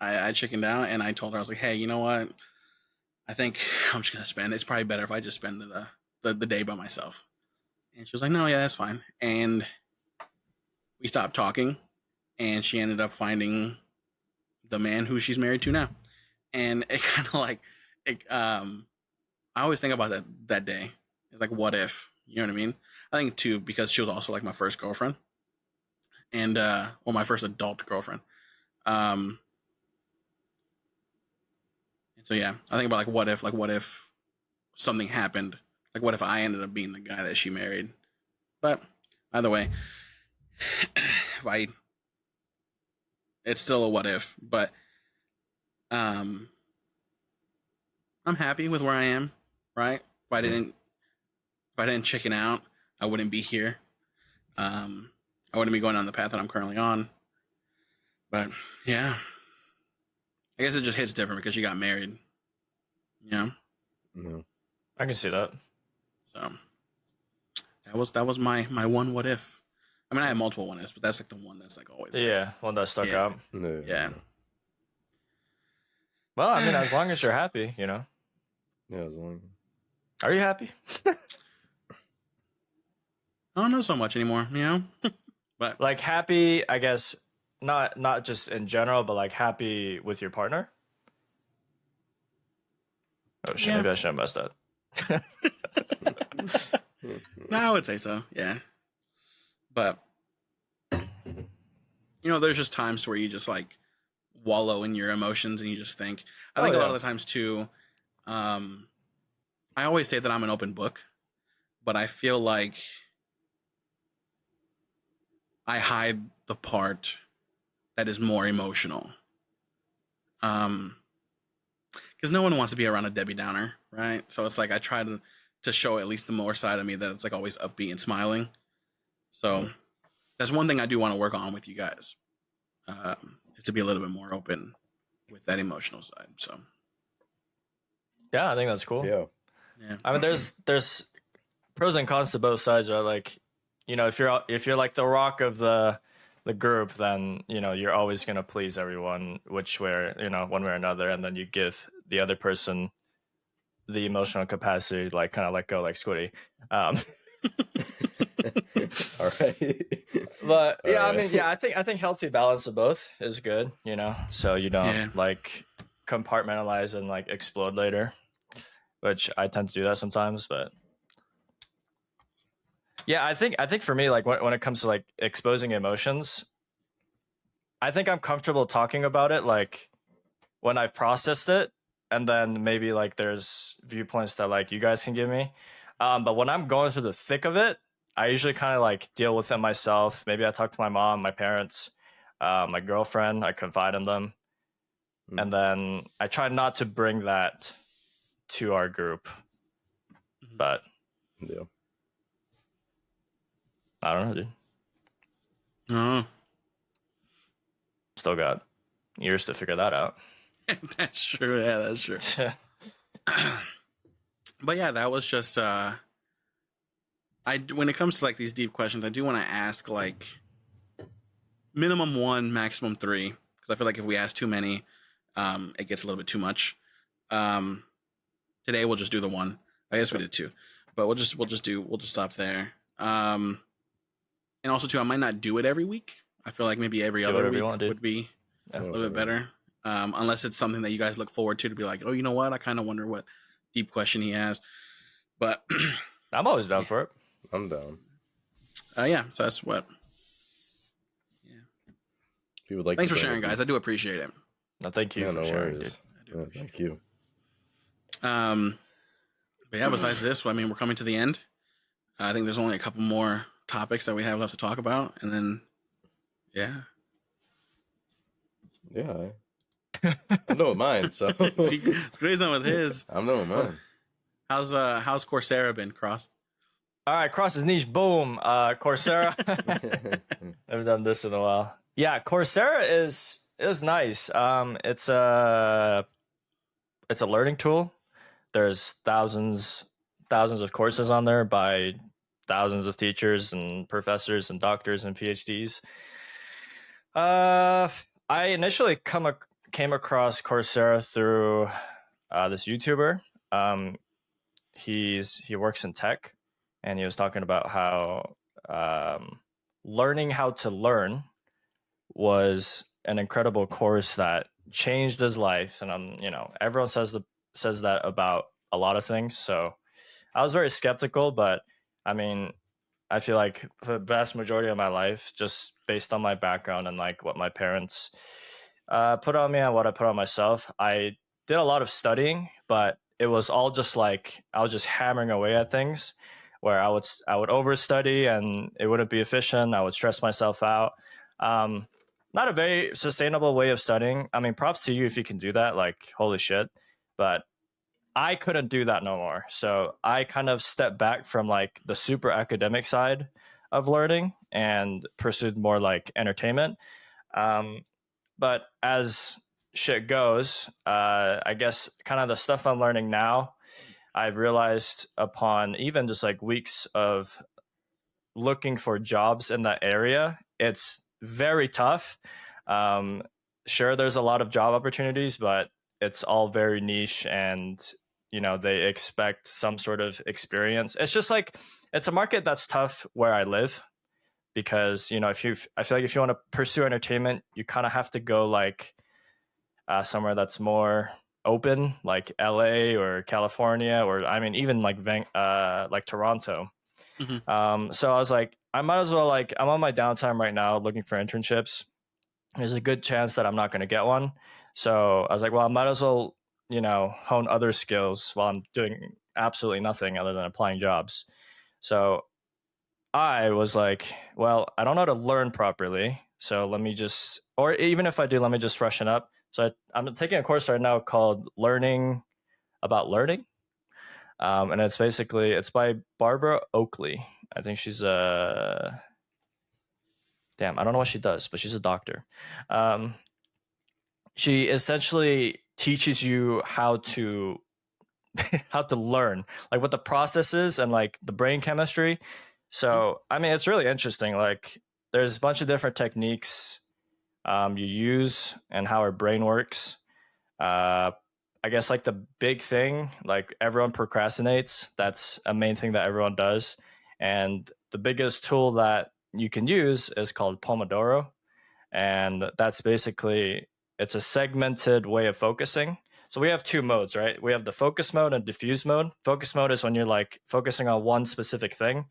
I chickened out, and I told her, I was like, "Hey, you know what? I think I'm just going to it's probably better if I just spend the day by myself." And she was like, "No, yeah, that's fine." And we stopped talking, and she ended up finding the man who she's married to now. And it kind of like, I always think about that day. It's like, what if, you know what I mean? I think too, because she was also like my first girlfriend, and or my first adult girlfriend. And so yeah, I think about like what if something happened? Like what if I ended up being the guy that she married? But either way, it's still a what if, but I'm happy with where I am, right? If I didn't chicken out, I wouldn't be here. I wouldn't be going on the path that I'm currently on. But yeah, I guess it just hits different because you got married. You know, No. I can see that. so that was my one what if. I mean, I had multiple what ifs, but that's like the one that's like always. Like, Yeah, one that stuck Yeah. out. No. Yeah. No. Well, I mean, as long as you're happy, you know. Yeah, as long. Are you happy? I don't know so much anymore, you know. But Like happy, I guess, not just in general, but like happy with your partner. Oh shit! Yeah. Maybe I should have messed that. no, I would say so. Yeah. But you know, there's just times where you just like wallow in your emotions and you just think. I think a lot of the times too. I always say that I'm an open book, but I feel like I hide the part that is more emotional. Because no one wants to be around a Debbie Downer, right? So it's like I try to show at least the more side of me that it's like always upbeat and smiling. So that's one thing I do want to work on with you guys, is to be a little bit more open with that emotional side. So Yeah, I think that's cool. Yeah. yeah, I mean, there's pros and cons to both sides, right? Like, you know, if you're like the rock of the group, then you know you're always gonna please everyone, which way, you know, one way or another, and then you give the other person the emotional capacity, like kind of let go, like Squiddy. All right. But yeah, All I mean, right. yeah, I think healthy balance of both is good, you know, so you don't Yeah. like compartmentalize and like explode later, which I tend to do that sometimes. But yeah, I think for me, like when it comes to like exposing emotions, I think I'm comfortable talking about it like when I've processed it, and then maybe like there's viewpoints that like you guys can give me. But when I'm going through the thick of it, I usually kind of like deal with it myself. Maybe I talk to my mom, my parents, my girlfriend. I confide in them, and then I try not to bring that to our group. But Yeah. I don't know, dude. Oh, Still got years to figure that out. that's true. Yeah, that's true. But yeah, that was just when it comes to like these deep questions, I do want to ask like minimum 1, maximum 3, because I feel like if we ask too many, it gets a little bit too much. Today we'll just do the 1. I guess we did 2, but we'll just stop there. And also too, I might not do it every week. I feel like maybe every other week would be a little bit better. Unless it's something that you guys look forward to be like, oh, you know what? I kind of wonder what deep question he has. But I'm always down for it. I'm down. Yeah, so that's what. Yeah. If you would like. Thanks for sharing, guys. I do appreciate it. No, thank you for sharing, dude. Yeah, thank you. But yeah, besides this, I mean, we're coming to the end. I think there's only a couple more topics that we have left to talk about, and then, yeah. Yeah. I'm done with mine, so. Squeeze on with his. I'm done with mine. How's Coursera been, Cross? All right, Cross his niche. Boom. Coursera. I haven't done this in a while. Yeah, Coursera is nice. It's a learning tool. There's thousands of courses on there by thousands of teachers and professors and doctors and PhDs. I initially came across Coursera through this YouTuber. He works in tech, and he was talking about how learning how to learn was an incredible course that changed his life. And everyone says that about a lot of things. So I was very skeptical, but I mean, I feel like the vast majority of my life, just based on my background and like what my parents put on me and what I put on myself, I did a lot of studying, but it was all just like I was just hammering away at things where I would overstudy and it wouldn't be efficient. I would stress myself out. Not a very sustainable way of studying. I mean, props to you if you can do that. Like, holy shit. But I couldn't do that no more. So I kind of stepped back from like the super academic side of learning and pursued more like entertainment. but as shit goes, I guess kind of the stuff I'm learning now, I've realized upon even just like weeks of looking for jobs in that area, it's very tough. Sure, there's a lot of job opportunities, but it's all very niche, and they expect some sort of experience. It's just like it's a market that's tough where I live, because I feel like if you want to pursue entertainment, you kind of have to go like somewhere that's more open, like LA or California, or I mean even like Toronto. So I was like, I might as well, like, I'm on my downtime right now looking for internships. There's a good chance that I'm not going to get one. So I was like, well, I might as well, hone other skills while I'm doing absolutely nothing other than applying jobs. So I was like, well, I don't know how to learn properly. So let me just, or even if I do, let me just freshen up. So I'm taking a course right now called Learning About Learning. And it's by Barbara Oakley. I think she's damn, I don't know what she does, but she's a doctor. She essentially teaches you how to how to learn, like what the process is and like the brain chemistry. So I mean, it's really interesting. Like there's a bunch of different techniques you use and how our brain works. I guess like the big thing, like everyone procrastinates. That's a main thing that everyone does. And the biggest tool that you can use is called Pomodoro. And that's basically, it's a segmented way of focusing. So we have two modes, right? We have the focus mode and diffuse mode. Focus mode is when you're like focusing on one specific thing.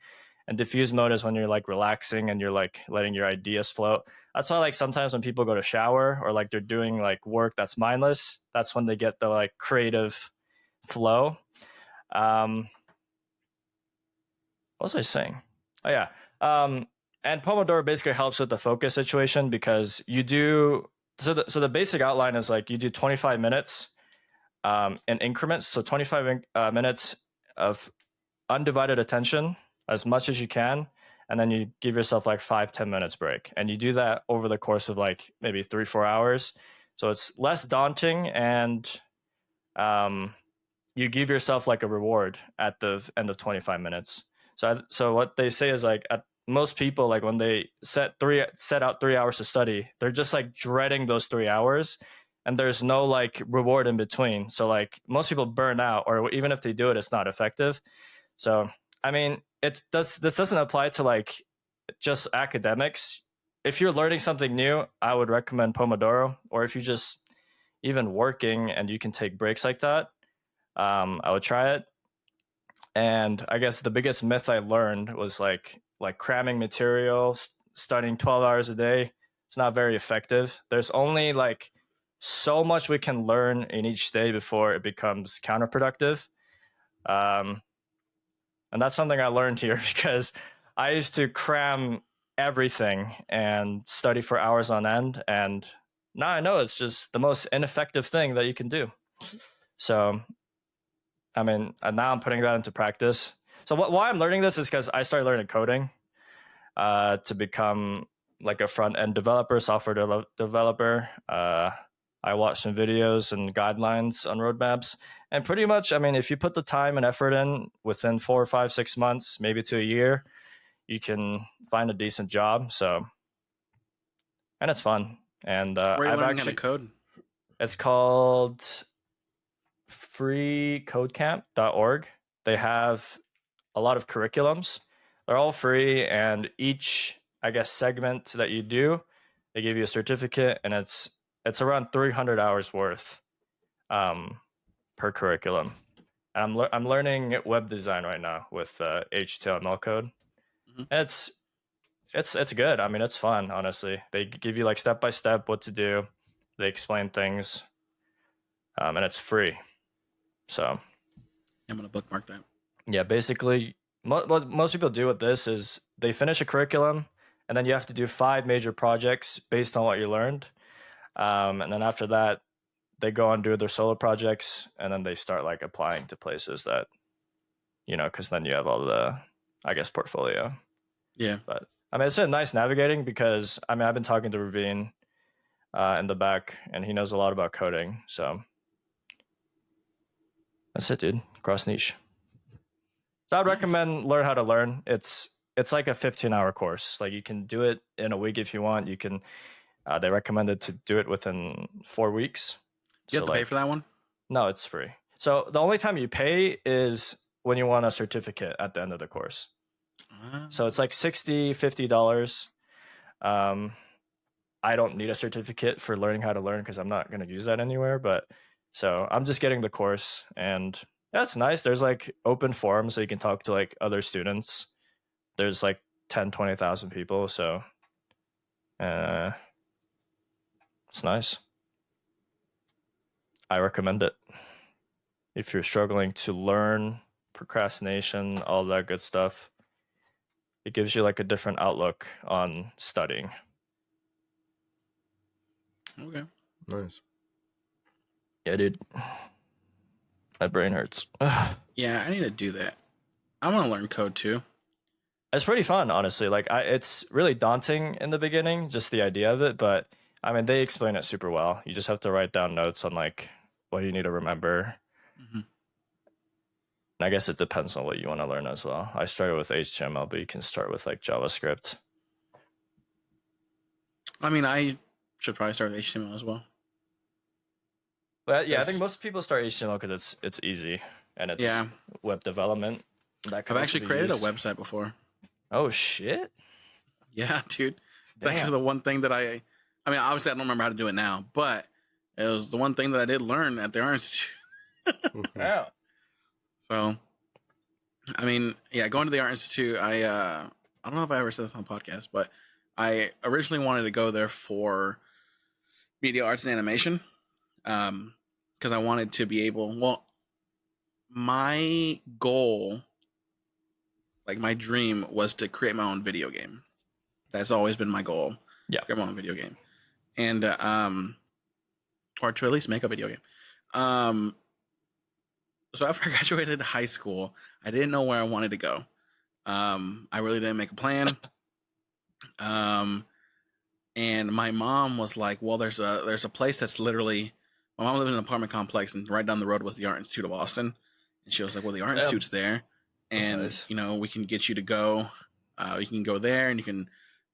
And diffuse mode is when you're like relaxing and you're like letting your ideas float. That's why like sometimes when people go to shower or like they're doing like work that's mindless, that's when they get the like creative flow. What was I saying? Oh yeah. And Pomodoro basically helps with the focus situation, because you do so the basic outline is like you do 25 minutes in increments. So 25 minutes of undivided attention, as much as you can, and then you give yourself like 5-10 minutes break, and you do that over the course of like maybe 3-4 hours. So it's less daunting, and you give yourself like a reward at the end of 25 minutes. So what they say is like most people, like when they set out 3 hours to study, they're just like dreading those 3 hours, and there's no like reward in between. So like most people burn out, or even if they do it, it's not effective. So I mean, this doesn't apply to like just academics. If you're learning something new, I would recommend Pomodoro. Or if you just even working and you can take breaks like that, I would try it. And I guess the biggest myth I learned was like cramming material, studying 12 hours a day. It's not very effective. There's only like so much we can learn in each day before it becomes counterproductive. And that's something I learned here, because I used to cram everything and study for hours on end. And now I know it's just the most ineffective thing that you can do. So, I mean, now I'm putting that into practice. So why I'm learning this is because I started learning coding to become like a front-end developer, software developer. I watched some videos and guidelines on roadmaps. And pretty much, I mean, if you put the time and effort in within 4 or 5, 6 months, maybe to a year, you can find a decent job. So, and it's fun. And Where are you learning how to code? It's called freecodecamp.org. They have a lot of curriculums. They're all free, and each, I guess, segment that you do, they give you a certificate, and it's around 300 hours worth per curriculum. And I'm learning web design right now with HTML code. Mm-hmm. And it's good. I mean, it's fun, honestly. They give you like step by step what to do. They explain things, and it's free. So I'm gonna bookmark that. Yeah, basically, what most people do with this is they finish a curriculum, and then you have to do 5 major projects based on what you learned. And then after that, they go and do their solo projects, and then they start like applying to places that, because then you have all the, I guess, portfolio. Yeah. But I mean, it's been nice navigating, because I mean, I've been talking to Ravine in the back, and he knows a lot about coding. So that's it, dude. Cross niche. So I'd recommend Learn How to Learn. It's like a 15-hour course. Like you can do it in a week if you want. You can. They recommended to do it within 4 weeks. You have to pay for that one? No, it's free. So the only time you pay is when you want a certificate at the end of the course. So it's like $60, $50. I don't need a certificate for learning how to learn because I'm not going to use that anywhere. But so I'm just getting the course, and that's nice. There's like open forums so you can talk to like other students. There's like 10, 20,000 people. So it's nice. I recommend it. If you're struggling to learn, procrastination, all that good stuff, it gives you like a different outlook on studying. Okay. Nice. Yeah, dude. My brain hurts. Yeah, I need to do that. I want to learn code too. It's pretty fun, honestly. Like, it's really daunting in the beginning, just the idea of it. But I mean, they explain it super well. You just have to write down notes on like what you need to remember. Mm-hmm. And I guess it depends on what you want to learn as well. I started with HTML, but you can start with like JavaScript. I mean, I should probably start with HTML as well. But yeah, I think most people start HTML because it's easy and it's web development. That I've actually created a website before. Oh shit! Yeah, dude. It's actually the one thing that I mean, obviously I don't remember how to do it now, but it was the one thing that I did learn at the Art Institute. Yeah. So, I mean, yeah, going to the Art Institute, I don't know if I ever said this on podcast, but I originally wanted to go there for media arts and animation, because I wanted to be able. Well, my goal, like my dream, was to create my own video game. That's always been my goal. Yeah, create my own video game, and or to at least make a video game. So after I graduated high school, I didn't know where I wanted to go. I really didn't make a plan. And my mom was like, "Well, there's a place that's literally." My mom lived in an apartment complex, and right down the road was the Art Institute of Austin. And she was like, "Well, the Art Institute's there, and nice. You know, we can get you to go. You can go there, and you can,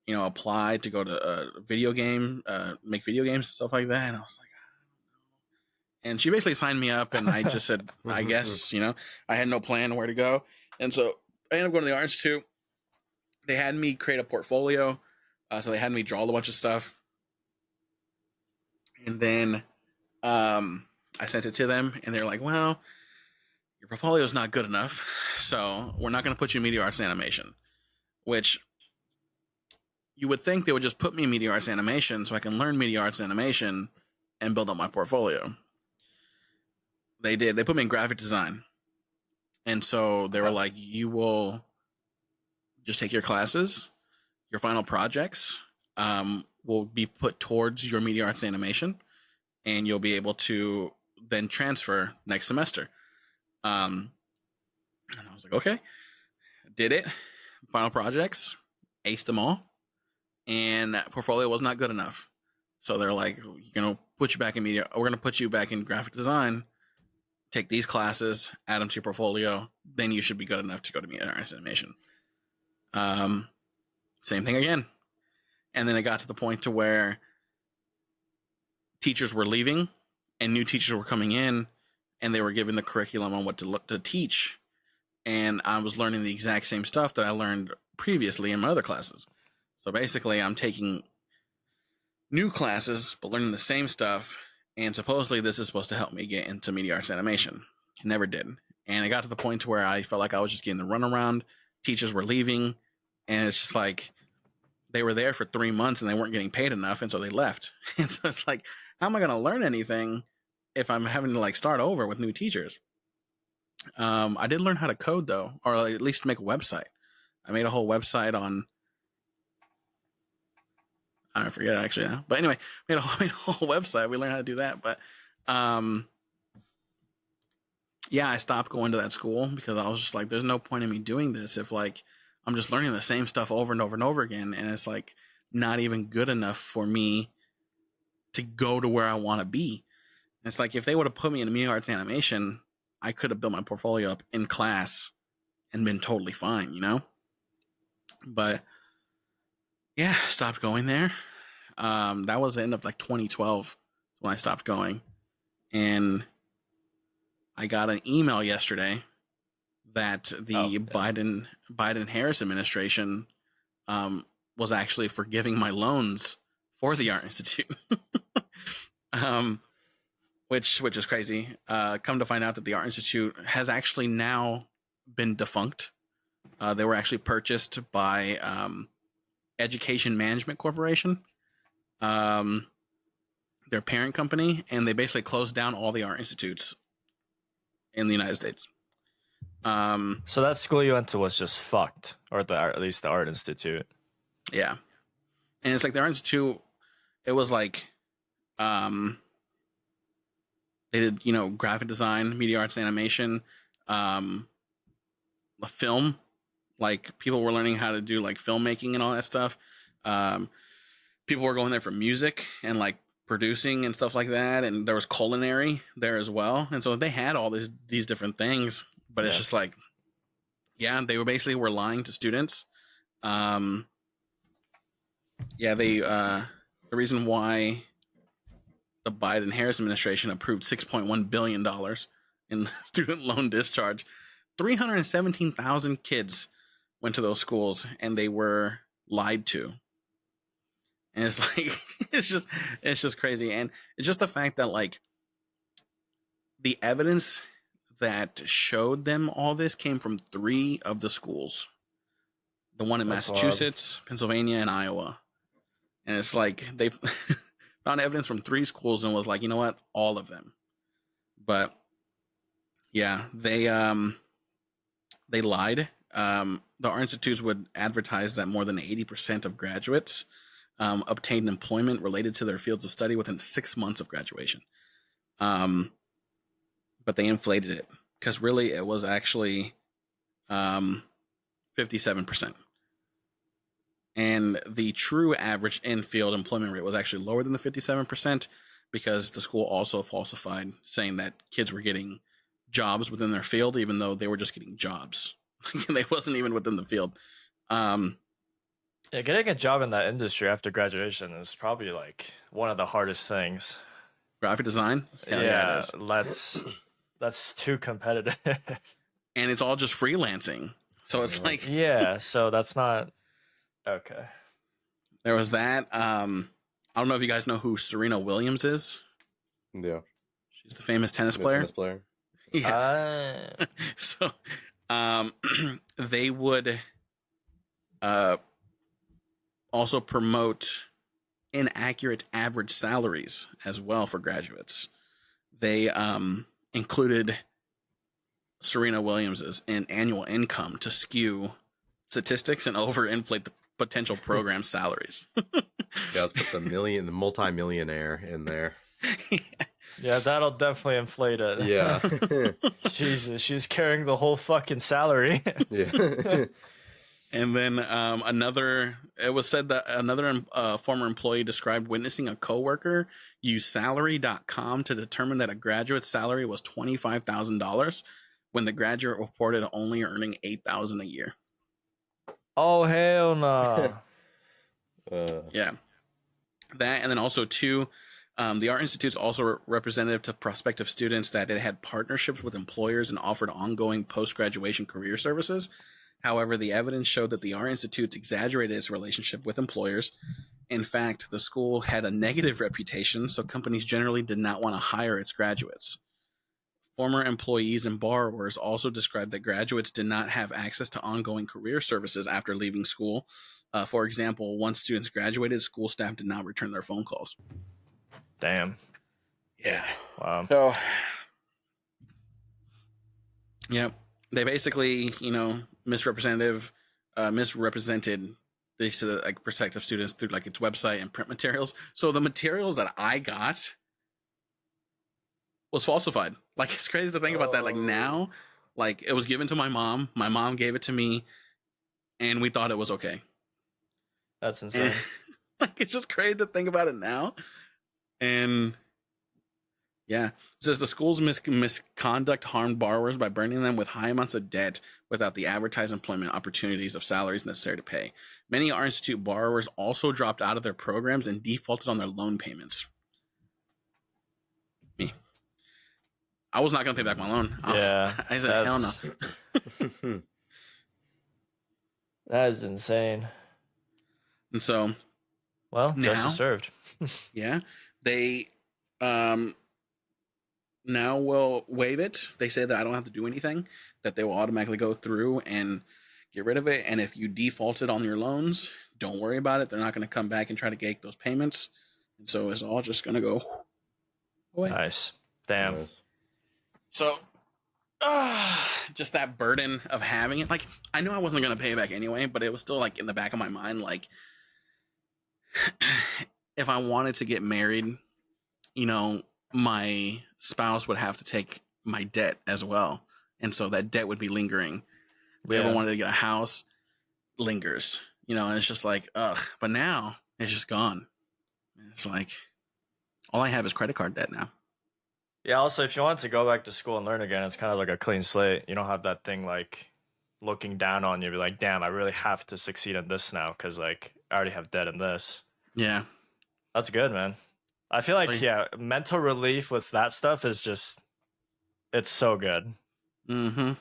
you know, apply to go to a video game, make video games and stuff like that." And I was like, and she basically signed me up, and I just said, I guess, you know, I had no plan where to go. And so I ended up going to the Art Institute. They had me create a portfolio. So they had me draw a bunch of stuff. And then I sent it to them, and they're like, well, your portfolio is not good enough, so we're not going to put you in media arts and animation. Which you would think they would just put me in media arts and animation so I can learn media arts and animation and build up my portfolio. They did. They put me in graphic design. And so they were like, you will just take your classes, your final projects will be put towards your media arts and animation, and you'll be able to then transfer next semester. And I was like, okay. Did it. Final projects, aced them all. And portfolio was not good enough. So they're like, you know, put you back in media. We're going to put you back in graphic design. Take these classes, add them to your portfolio, then you should be good enough to go to media arts animation. Same thing again. And then it got to the point to where teachers were leaving and new teachers were coming in, and they were given the curriculum on what to teach. And I was learning the exact same stuff that I learned previously in my other classes. So basically I'm taking new classes, but learning the same stuff. And supposedly this is supposed to help me get into media arts animation. It never did. And it got to the point to where I felt like I was just getting the runaround. Teachers were leaving. And it's just like they were there for 3 months and they weren't getting paid enough. And so they left. And so it's like, how am I going to learn anything if I'm having to like start over with new teachers? I did learn how to code though, or at least make a website. I made a whole website on, I forget actually now. But anyway, made a whole website. We learned how to do that. But yeah, I stopped going to that school because I was just like, there's no point in me doing this if like I'm just learning the same stuff over and over and over again. And it's like not even good enough for me to go to where I want to be. And it's like, if they would have put me in media arts animation, I could have built my portfolio up in class and been totally fine, you know? But yeah, stopped going there. That was the end of like 2012 when I stopped going. And I got an email yesterday that the Biden-Harris administration was actually forgiving my loans for the Art Institute, which is crazy. Come to find out that the Art Institute has actually now been defunct. They were actually purchased by Education Management Corporation, their parent company, and they basically closed down all the art institutes in the United States. So that school you went to was just fucked, or at least the Art Institute. Yeah, and it's like the Art Institute. It was like, they did, graphic design, media arts, animation, a film. Like, people were learning how to do like filmmaking and all that stuff. People were going there for music and like producing and stuff like that, and there was culinary there as well. And so they had all these different things, but it's just like, yeah, they were lying to students. The reason why the Biden-Harris administration approved $6.1 billion in student loan discharge, 317,000 kids went to those schools and they were lied to. And it's like, it's just crazy. And it's just the fact that like the evidence that showed them all this came from 3 of the schools. The one in Massachusetts, Pennsylvania, and Iowa. And it's like they found evidence from 3 schools and was like, you know what? All of them. But yeah, they lied. The Art Institutes would advertise that more than 80% of graduates obtained employment related to their fields of study within 6 months of graduation. But they inflated it because really it was actually 57%. And the true average in-field employment rate was actually lower than the 57% because the school also falsified, saying that kids were getting jobs within their field, even though they were just getting jobs. They wasn't even within the field. Getting a job in that industry after graduation is probably like one of the hardest things. Graphic design? Hell yeah, it is. That's too competitive. And it's all just freelancing. So it's like... Yeah, so that's not... Okay. There was that. I don't know if you guys know who Serena Williams is. Yeah. She's the famous tennis player. Yeah. So they would also promote inaccurate average salaries as well for graduates. They included Serena Williams's annual income to skew statistics and overinflate the potential program salaries. Yeah, let's put the multi-millionaire in there. Yeah, that'll definitely inflate it. Yeah. Jesus, she's carrying the whole fucking salary. Yeah. And then it was said that another former employee described witnessing a coworker use salary.com to determine that a graduate's salary was $25,000 when the graduate reported only earning $8,000 a year. Oh, hell no. Yeah. That, and then also too, the Art Institute's also representative to prospective students that it had partnerships with employers and offered ongoing post-graduation career services. However, the evidence showed that the Art Institute exaggerated its relationship with employers. In fact, the school had a negative reputation, so companies generally did not want to hire its graduates. Former employees and borrowers also described that graduates did not have access to ongoing career services after leaving school. For example, once students graduated, school staff did not return their phone calls. Damn. Yeah. Wow. So, yeah, they basically, misrepresented these like prospective students through like its website and print materials. So the materials that I got was falsified. Like, it's crazy to think about that. Like, now, like, it was given to my mom. My mom gave it to me, and we thought it was okay. That's insane. And, like, it's just crazy to think about it now. And yeah, it says the school's misconduct harmed borrowers by burdening them with high amounts of debt without the advertised employment opportunities of salaries necessary to pay. Many Art Institute borrowers also dropped out of their programs and defaulted on their loan payments. Me. I was not going to pay back my loan. Yeah, I said, hell no. That is insane. And so, well, now, justice served. Yeah, they now will waive it. They say that I don't have to do anything, that they will automatically go through and get rid of it. And if you defaulted on your loans, don't worry about it. They're not going to come back and try to gate those payments. And so it's all just going to go away. Nice. Damn. Nice. So, just that burden of having it. Like, I knew I wasn't going to pay it back anyway, but it was still like in the back of my mind, like, if I wanted to get married, you know, my spouse would have to take my debt as well. And so that debt would be lingering. If we ever wanted to get a house, lingers, you know, and it's just like, ugh. But now it's just gone. It's like, all I have is credit card debt now. Yeah, also, if you want to go back to school and learn again, it's kind of like a clean slate. You don't have that thing like looking down on you, be like, damn, I really have to succeed in this now because like I already have debt in this. Yeah. That's good, man. I feel like, mental relief with that stuff is just, it's so good. Mm-hmm.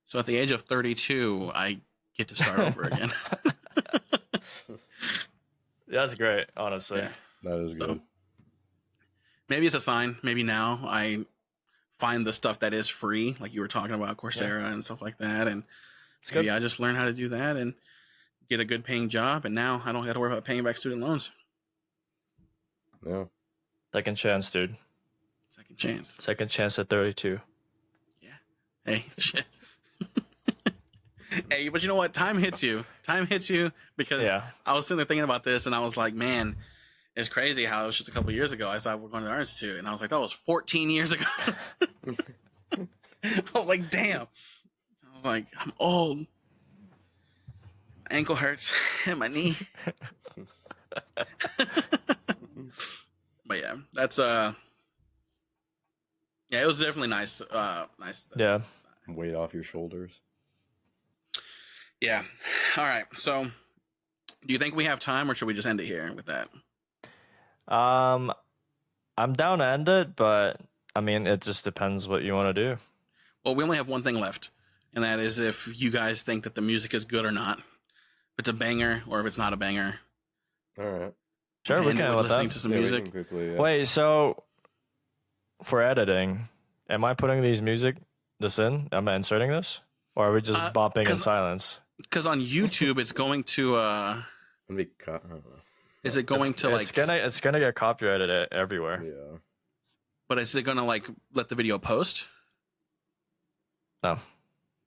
So at the age of 32, I get to start over again. That's great, honestly. Yeah. That is good. So, maybe it's a sign. Maybe now I find the stuff that is free, like you were talking about Coursera and stuff like that. And maybe I just learn how to do that and get a good paying job. And now I don't have to worry about paying back student loans. Yeah. Second chance, dude. Second chance. Second chance at 32. Yeah. Hey, shit. Hey, but you know what? Time hits you. Time hits you because I was sitting there thinking about this and I was like, man, it's crazy how it was just a couple of years ago. I said, we're going to the Art Institute. And I was like, that was 14 years ago. I was like, damn. I was like, I'm old. My ankle hurts and my knee. But yeah, that's yeah, it was definitely nice. Nice. Yeah. Weight off your shoulders. Yeah. All right. So, do you think we have time, or should we just end it here with that? I'm down to end it, but I mean, it just depends what you want to do. Well, we only have one thing left, and that is if you guys think that the music is good or not, if it's a banger or if it's not a banger. All right. Sure, we can end with listening that. to some music. Quickly, Wait, so for editing, am I putting this in? Am I inserting this? Or are we just bopping in silence? Because on YouTube, it's going to. Let me cut. I don't know. Is it going to like? It's gonna get copyrighted everywhere. Yeah. But is it gonna like let the video post? No,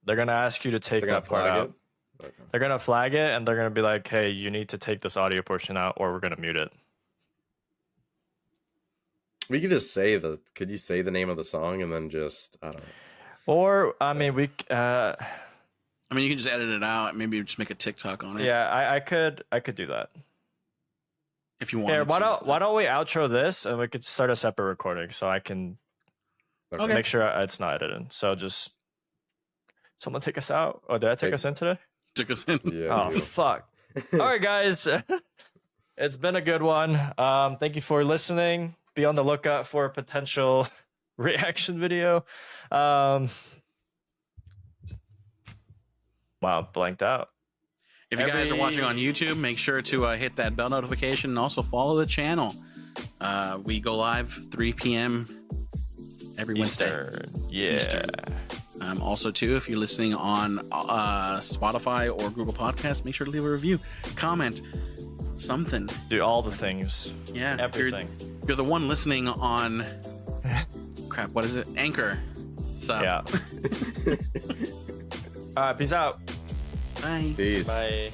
they're gonna ask you to take that part out. Okay. They're gonna flag it and they're gonna be like, "Hey, you need to take this audio portion out, or we're gonna mute it." We could just say could you say the name of the song and then just I don't know. Or I mean, I mean, you can just edit it out. Maybe just make a TikTok on it. Yeah, I could do that. If you want. Here, why don't we outro this and we could start a separate recording so I can make sure it's not edited. So just someone take us out. Oh, did I take us in today? Took us in. Yeah. Oh fuck. All right, guys. It's been a good one. Thank you for listening. Be on the lookout for a potential reaction video. Wow, blanked out. If you guys are watching on YouTube, make sure to hit that bell notification and also follow the channel. We go live 3 p.m. every Wednesday. Yeah. Eastern. Also, too, if you're listening on Spotify or Google Podcasts, make sure to leave a review, comment, something. Do all the things. Yeah. Everything. You're the one listening on... crap, what is it? Anchor. So. Yeah. All right, peace out. Bye. Peace. Bye.